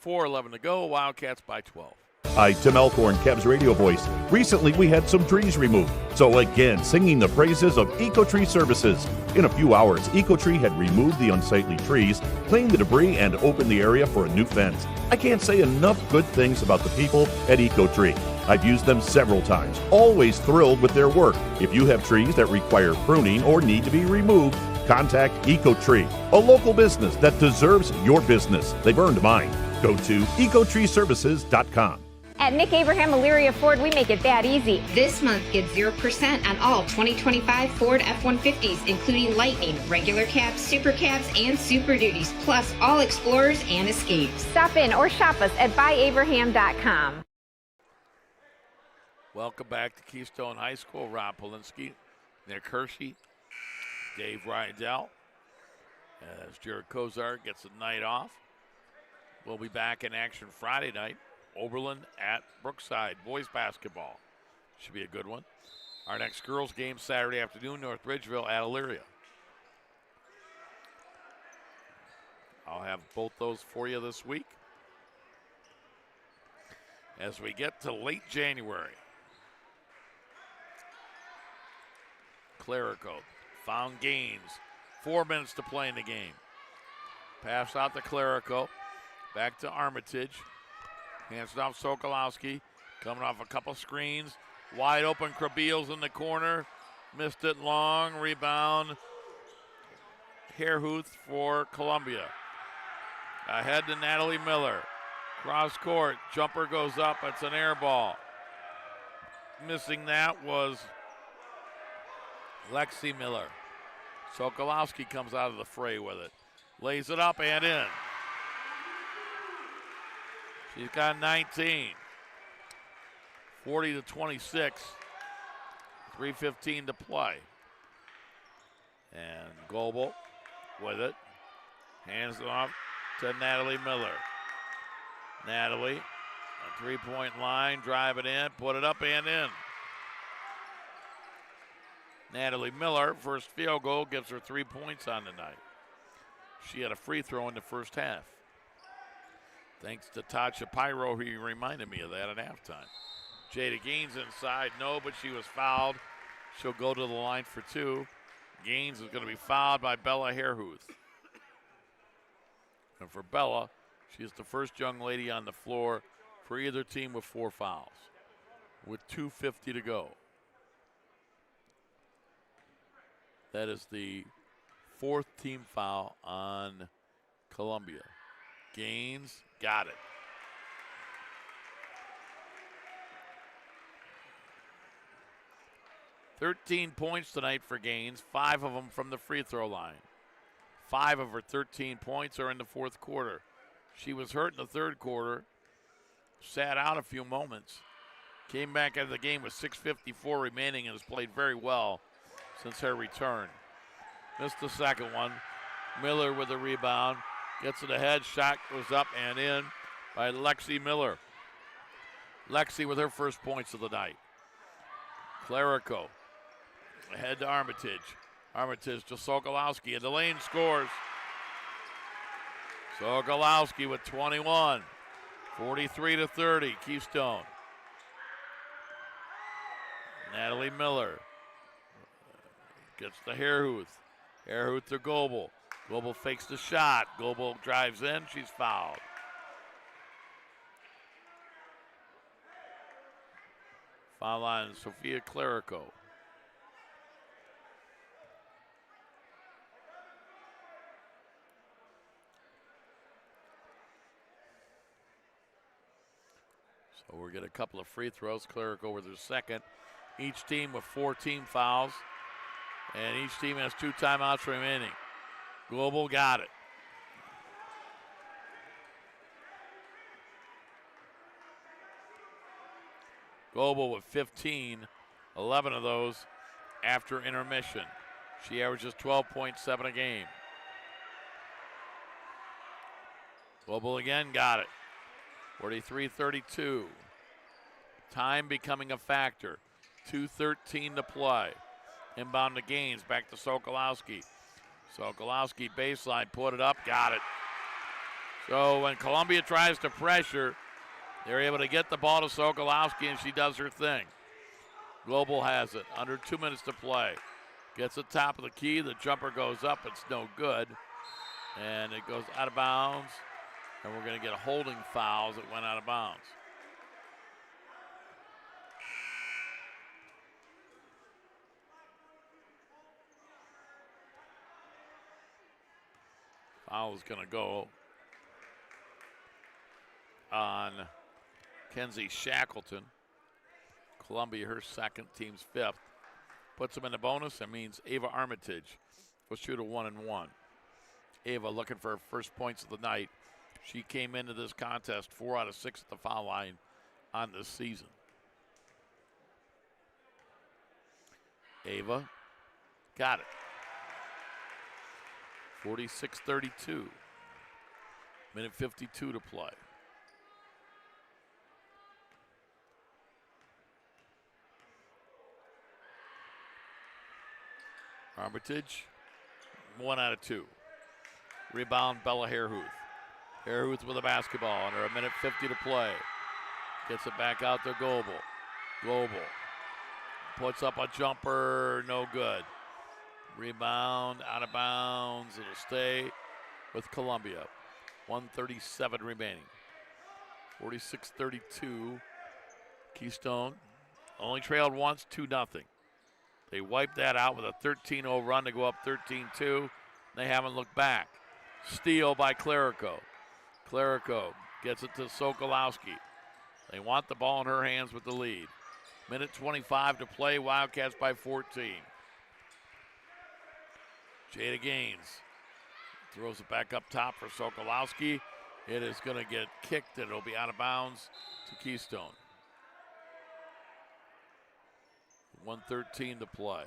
4:11 to go. Wildcats by 12. Hi, Tim Elkhorn, Cavs radio voice. Recently, we had some trees removed. So again, singing the praises of EcoTree Services. In a few hours, EcoTree had removed the unsightly trees, cleaned the debris, and opened the area for a new fence. I can't say enough good things about the people at EcoTree. I've used them several times, always thrilled with their work. If you have trees that require pruning or need to be removed, contact EcoTree, a local business that deserves your business. They've earned mine. Go to ecotreeservices.com. At Nick Abraham Elyria Ford, we make it that easy. This month, get 0% on all 2025 Ford F-150s, including Lightning, regular cabs, super cabs, and Super Duties, plus all Explorers and Escapes. Stop in or shop us at buyabraham.com. Welcome back to Keystone High School. Rob Polinsky, Nick Hershey, Dave Rydell. As Jared Kozar gets a night off. We'll be back in action Friday night. Oberlin at Brookside, boys basketball. Should be a good one. Our next girls game Saturday afternoon, North Ridgeville at Elyria. I'll have both those for you this week. As we get to late January. Clerico found Gaines. 4 minutes to play in the game. Pass out to Clerico. Back to Armitage. Hands it off Sokolowski. Coming off a couple screens. Wide open Krabiels in the corner. Missed it long. Rebound. Hairhuth for Columbia. Ahead to Natalie Miller. Cross court, jumper goes up, it's an air ball. Missing that was Lexi Miller. Sokolowski comes out of the fray with it. Lays it up and in. She's got 19. 40-26. 3:15 to play. And Goebel with it. Hands it off to Natalie Miller. Natalie, a three-point line, drive it in, put it up and in. Natalie Miller, first field goal, gives her 3 points on the night. She had a free throw in the first half. Thanks to Tasha Pyro, he reminded me of that at halftime. Jada Gaines inside, no, but she was fouled. She'll go to the line for two. Gaines is going to be fouled by Bella Hairhuth. And for Bella, she is the first young lady on the floor for either team with 4 fouls, with 2:50 to go. That is the 4th team foul on Columbia. Gaines got it. "13 points tonight for Gaines, 5 of them from the free throw line. 5 of her 13 points are in the 4th quarter. She was hurt in the 3rd quarter, sat out a few moments, came back out of the game with 6:54 remaining and has played very well since her return. Missed the second one. Miller with a rebound, gets it ahead, shot goes up and in by Lexi Miller. Lexi with her first points of the night. Clerico ahead to Armitage. Armitage to Sokolowski, and the lane scores. Sokolowski with 21. 43-30, Keystone. Natalie Miller gets the Hairhuth. Hairhuth to Goebel. Goebel fakes the shot. Goebel drives in, she's fouled. Foul line, Sophia Clerico. So we're getting a couple of free throws. Clerico with her second. Each team with 4 team fouls. And each team has 2 timeouts remaining. Goebel got it. Goebel with 15, 11 of those after intermission. She averages 12.7 a game. Goebel again got it. 43-32. Time becoming a factor. 2:13 to play. Inbound to Gaines, back to Sokolowski. Sokolowski baseline, put it up, got it. So when Columbia tries to pressure, they're able to get the ball to Sokolowski, and she does her thing. Goebel has it, under 2 minutes to play. Gets the top of the key, the jumper goes up, it's no good. And it goes out of bounds, and we're going to get a holding foul as it went out of bounds. Foul is going to go on Kenzie Shackleton. Columbia, her second, team's 5th. Puts them in the bonus. That means Ava Armitage will shoot a 1-and-1. Ava looking for her first points of the night. She came into this contest 4 out of 6 at the foul line on this season. Ava got it. 46-32. Minute 52 to play. Armitage, 1 out of 2. Rebound, Bella Hairhuth. Hairhuth with a basketball under a minute 50 to play. Gets it back out to Goebel. Goebel puts up a jumper, no good. Rebound, out of bounds. It'll stay with Columbia. 1:37 remaining. 46-32. Keystone only trailed once, 2-0. They wiped that out with a 13-0 run to go up 13-2. They haven't looked back. Steal by Clerico. Clerico gets it to Sokolowski. They want the ball in her hands with the lead. Minute 25 to play. Wildcats by 14. Jada Gaines throws it back up top for Sokolowski. It is going to get kicked. It'll be out of bounds to Keystone. 1:13 to play.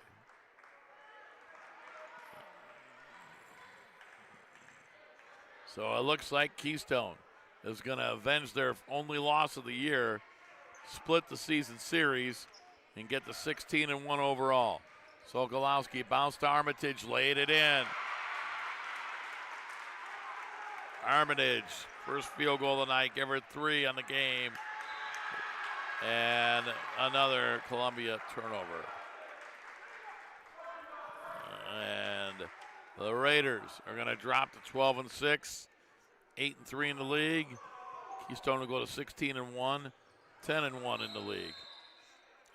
So it looks like Keystone is going to avenge their only loss of the year, split the season series, and get the 16-1 overall. Sokolowski bounced to Armitage, laid it in. Armitage, first field goal of the night, give her 3 on the game. And another Columbia turnover. And the Raiders are going to drop to 12-6, 8-3 in the league. Keystone will go to 16-1, 10-1 in the league.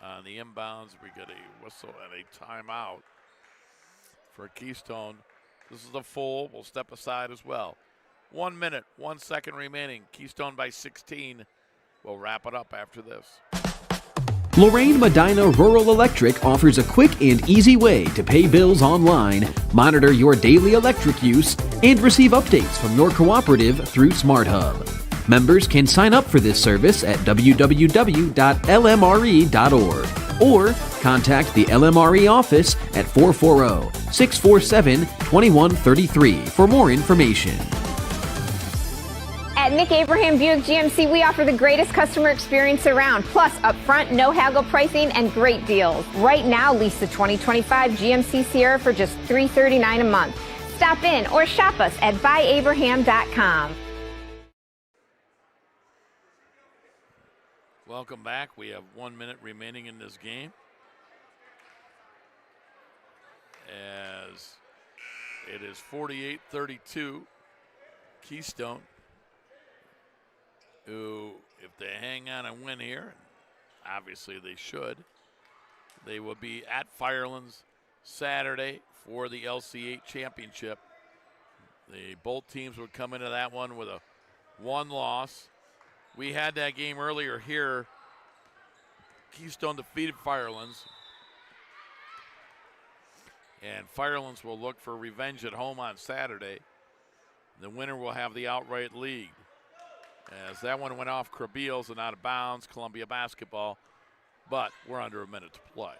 On the inbounds, we get a whistle and a timeout for Keystone. This is the full. We'll step aside as well. 1 minute, 1 second remaining. Keystone by 16. We'll wrap it up after this. Lorain Medina Rural Electric offers a quick and easy way to pay bills online, monitor your daily electric use, and receive updates from your cooperative through SmartHub. Members can sign up for this service at www.lmre.org or contact the LMRE office at 440-647-2133 for more information. At Nick Abraham Buick GMC, we offer the greatest customer experience around, plus upfront, no haggle pricing and great deals. Right now, lease the 2025 GMC Sierra for just $339 a month. Stop in or shop us at buyabraham.com. Welcome back. We have 1 minute remaining in this game, as it is 48-32 Keystone, who, if they hang on and win here, obviously they should, they will be at Firelands Saturday for the LC8 championship. Both teams would come into that one with a 1 loss. We had that game earlier here. Keystone defeated Firelands, and Firelands will look for revenge at home on Saturday. The winner will have the outright lead. As that one went off Krabiels and out of bounds, Columbia basketball, but we're under a minute to play.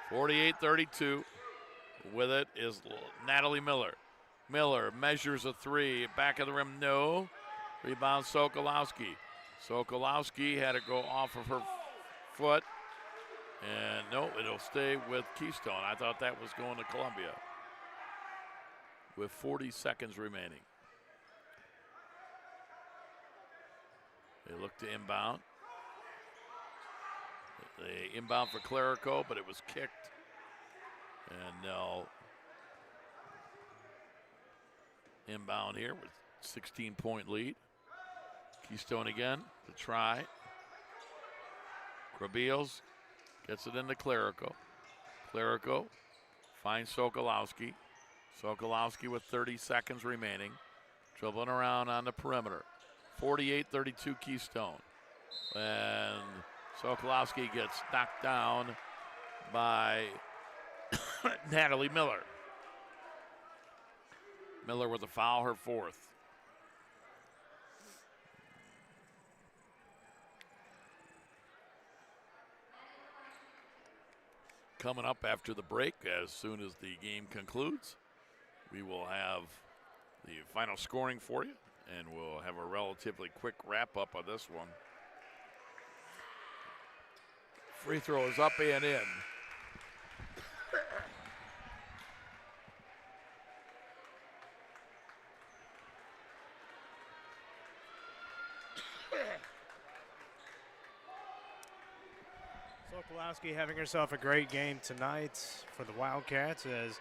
48-32. With it is Natalie Miller. Miller measures a 3, back of the rim, no. Rebound Sokolowski. Sokolowski had to go off of her foot, and no, it'll stay with Keystone. I thought that was going to Columbia with 40 seconds remaining. They look to inbound. They inbound for Clerico, but it was kicked. And they'll inbound here with 16-point lead. Keystone again to try. Krabiels gets it into Clerico. Clerico finds Sokolowski. Sokolowski with 30 seconds remaining. Dribbling around on the perimeter. 48-32 Keystone. And Sokolowski gets knocked down by Natalie Miller. Miller with a foul, her 4th. Coming up after the break, as soon as the game concludes, we will have the final scoring for you, and we'll have a relatively quick wrap-up of this one. Free throw is up and in. Sokolowski having herself a great game tonight for the Wildcats as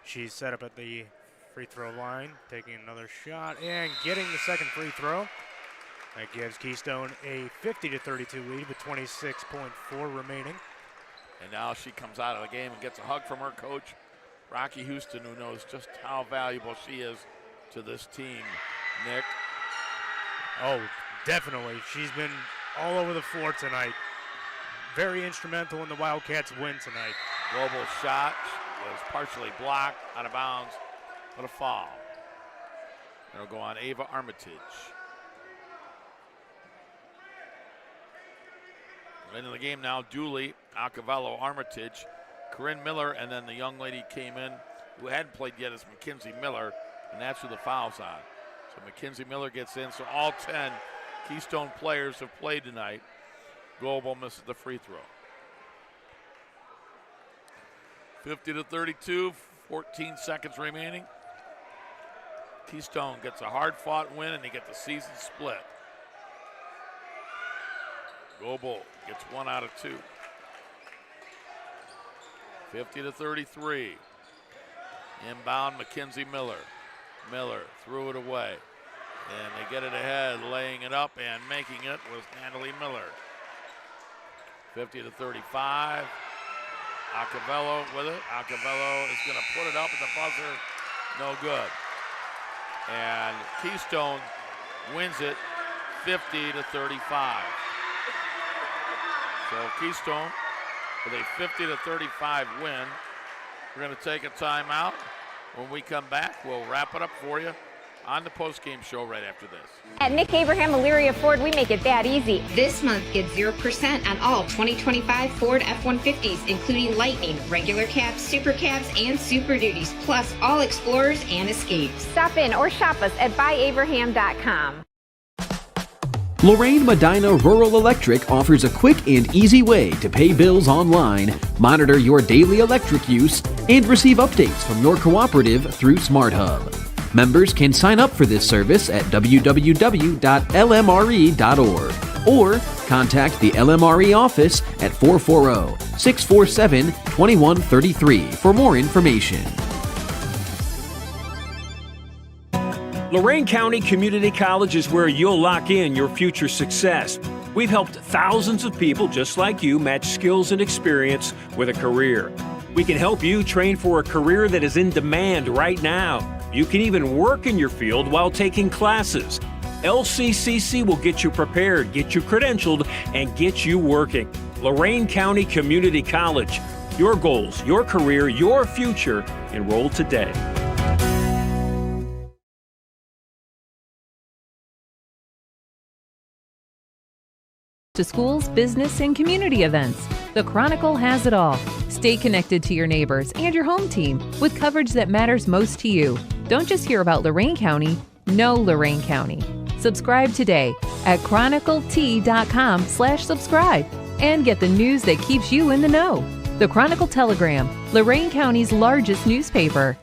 she's set up at the free throw line, taking another shot and getting the second free throw. That gives Keystone a 50-32 lead with 26.4 remaining. And now she comes out of the game and gets a hug from her coach, Rocky Houston, who knows just how valuable she is to this team. Nick? Oh, definitely. She's been all over the floor tonight. Very instrumental in the Wildcats' win tonight. Global shot was partially blocked, out of bounds, but a foul. It'll go on Ava Armitage. Into the game now, Dooley, Alcavello, Armitage, Corinne Miller, and then the young lady came in who hadn't played yet is Mackenzie Miller, and that's who the foul's on. So Mackenzie Miller gets in, so all 10 Keystone players have played tonight. Global misses the free throw. 50-32, 14 seconds remaining. Keystone gets a hard-fought win, and they get the season split. Global gets 1 out of 2. 50-33. Inbound, Mackenzie Miller. Miller threw it away. And they get it ahead, laying it up and making it was Natalie Miller. 50-35. Alcavello with it. Alcavello is going to put it up at the buzzer. No good. And Keystone wins it 50-35. So Keystone with a 50-35 win. We're going to take a timeout. When we come back, we'll wrap it up for you on the postgame show right after this. At Nick Abraham Elyria Ford, we make it that easy. This month, get 0% on all 2025 Ford F-150s, including Lightning, regular cabs, super cabs, and Super Duties, plus all Explorers and Escapes. Stop in or shop us at buyabraham.com. Lorain Medina Rural Electric offers a quick and easy way to pay bills online, monitor your daily electric use, and receive updates from your cooperative through SmartHub. Members can sign up for this service at www.lmre.org or contact the LMRE office at 440-647-2133 for more information. Lorain County Community College is where you'll lock in your future success. We've helped thousands of people just like you match skills and experience with a career. We can help you train for a career that is in demand right now. You can even work in your field while taking classes. LCCC will get you prepared, get you credentialed, and get you working. Lorain County Community College. Your goals, your career, your future. Enroll today. To schools, business, and community events, the Chronicle has it all. Stay connected to your neighbors and your home team with coverage that matters most to you. Don't just hear about Lorain County, know Lorain County. Subscribe today at chroniclet.com/subscribe and get the news that keeps you in the know. The Chronicle Telegram, Lorain County's largest newspaper.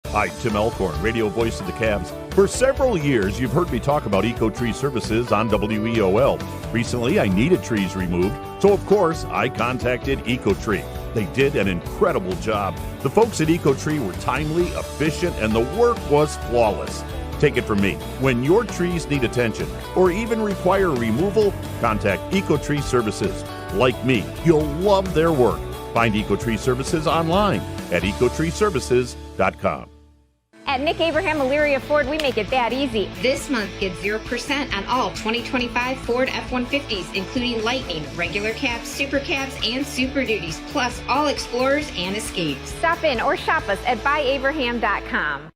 Hi, Tim Elkhorn, radio voice of the Cavs. For several years, you've heard me talk about Eco-Tree Services on WEOL. Recently, I needed trees removed, so of course, I contacted Eco-Tree. They did an incredible job. The folks at Eco-Tree were timely, efficient, and the work was flawless. Take it from me, when your trees need attention or even require removal, contact Eco-Tree Services. Like me, you'll love their work. Find Eco-Tree Services online at ecotreeservices.com. At Nick Abraham Elyria Ford, we make it that easy. This month, get 0% on all 2025 Ford F-150s, including Lightning, regular cabs, super cabs, and Super Duties, plus all Explorers and Escapes. Stop in or shop us at buyabraham.com.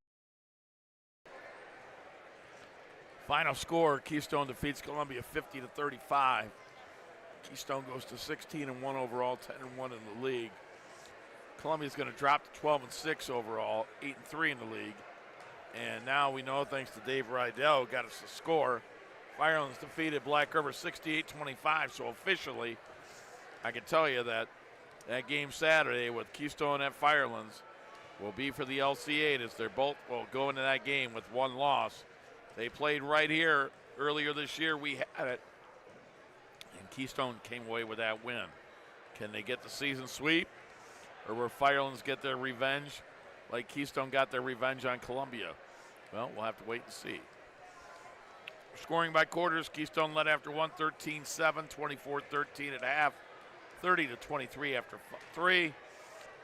Final score, Keystone defeats Columbia 50-35. Keystone goes to 16-1 overall, 10-1 in the league. Columbia's going to drop to 12-6 overall, 8-3 in the league. And now we know, thanks to Dave Rydell, who got us the score, Firelands defeated Black River 68-25. So officially, I can tell you that that game Saturday with Keystone at Firelands will be for the LC8, as they're both will go into that game with one loss. They played right here earlier this year. We had it, and Keystone came away with that win. Can they get the season sweep? Or will Firelands get their revenge like Keystone got their revenge on Columbia? Well, we'll have to wait and see. Scoring by quarters, Keystone led after 1, 13-7, 24-13 at half, 30-23 after 3.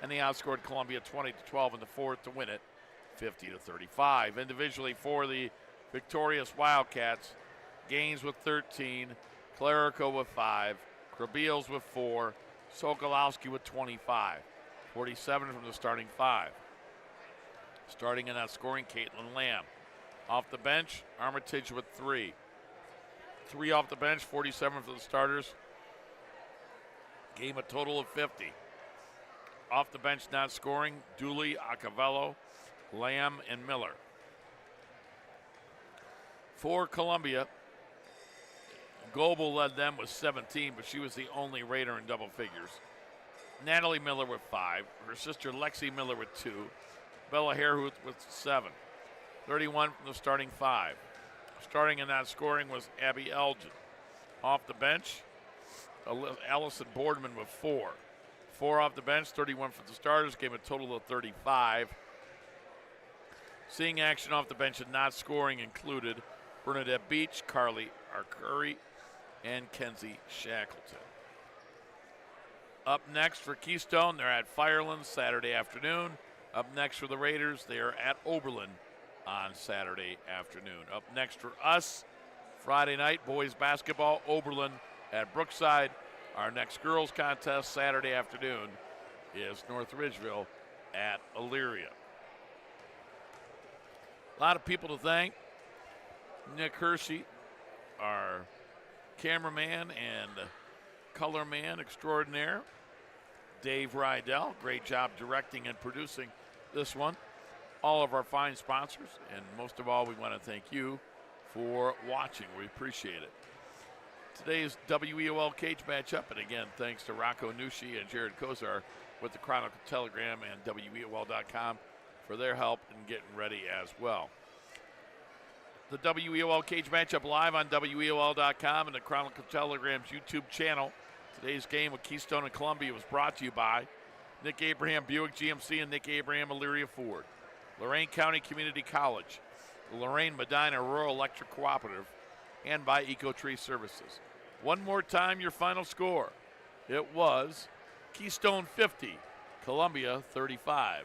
and they outscored Columbia 20-12 in the fourth to win it 50-35. Individually for the victorious Wildcats, Gaines with 13, Clerico with 5, Krabiels with 4, Sokolowski with 25. 47 from the starting 5. Starting in that scoring, Caitlin Lamb. Off the bench, Armitage with 3. 3 off the bench, 47 for the starters. Game a total of 50. Off the bench, not scoring, Dooley, Acavello, Lamb, and Miller. For Columbia, Goebel led them with 17, but she was the only Raider in double figures. Natalie Miller with 5, her sister Lexi Miller with 2, Bella Harehuth with 7. 31 from the starting 5. Starting in that scoring was Abby Elgin. Off the bench, Allison Boardman with 4. 4 off the bench, 31 for the starters, gave a total of 35. Seeing action off the bench and not scoring included Bernadette Beach, Carly Arcuri, and Kenzie Shackleton. Up next for Keystone, they're at Firelands Saturday afternoon. Up next for the Raiders, they are at Oberlin on Saturday afternoon. Up next for us, Friday night, boys basketball, Oberlin at Brookside. Our next girls contest Saturday afternoon is North Ridgeville at Elyria. A lot of people to thank. Nick Hershey, our cameraman and color man extraordinaire. Dave Rydell, great job directing and producing this one. All of our fine sponsors, and most of all, we want to thank you for watching. We appreciate it. Today's WEOL cage matchup, and again, thanks to Rocco Nushi and Jared Kozar with the Chronicle Telegram and WEOL.com for their help in getting ready as well. The WEOL cage matchup live on WEOL.com and the Chronicle Telegram's YouTube channel. Today's game with Keystone and Columbia was brought to you by Nick Abraham Buick GMC and Nick Abraham Elyria Ford, Lorain County Community College, the Lorain Medina Rural Electric Cooperative, and by EcoTree Services. One more time, your final score. It was Keystone 50, Columbia 35.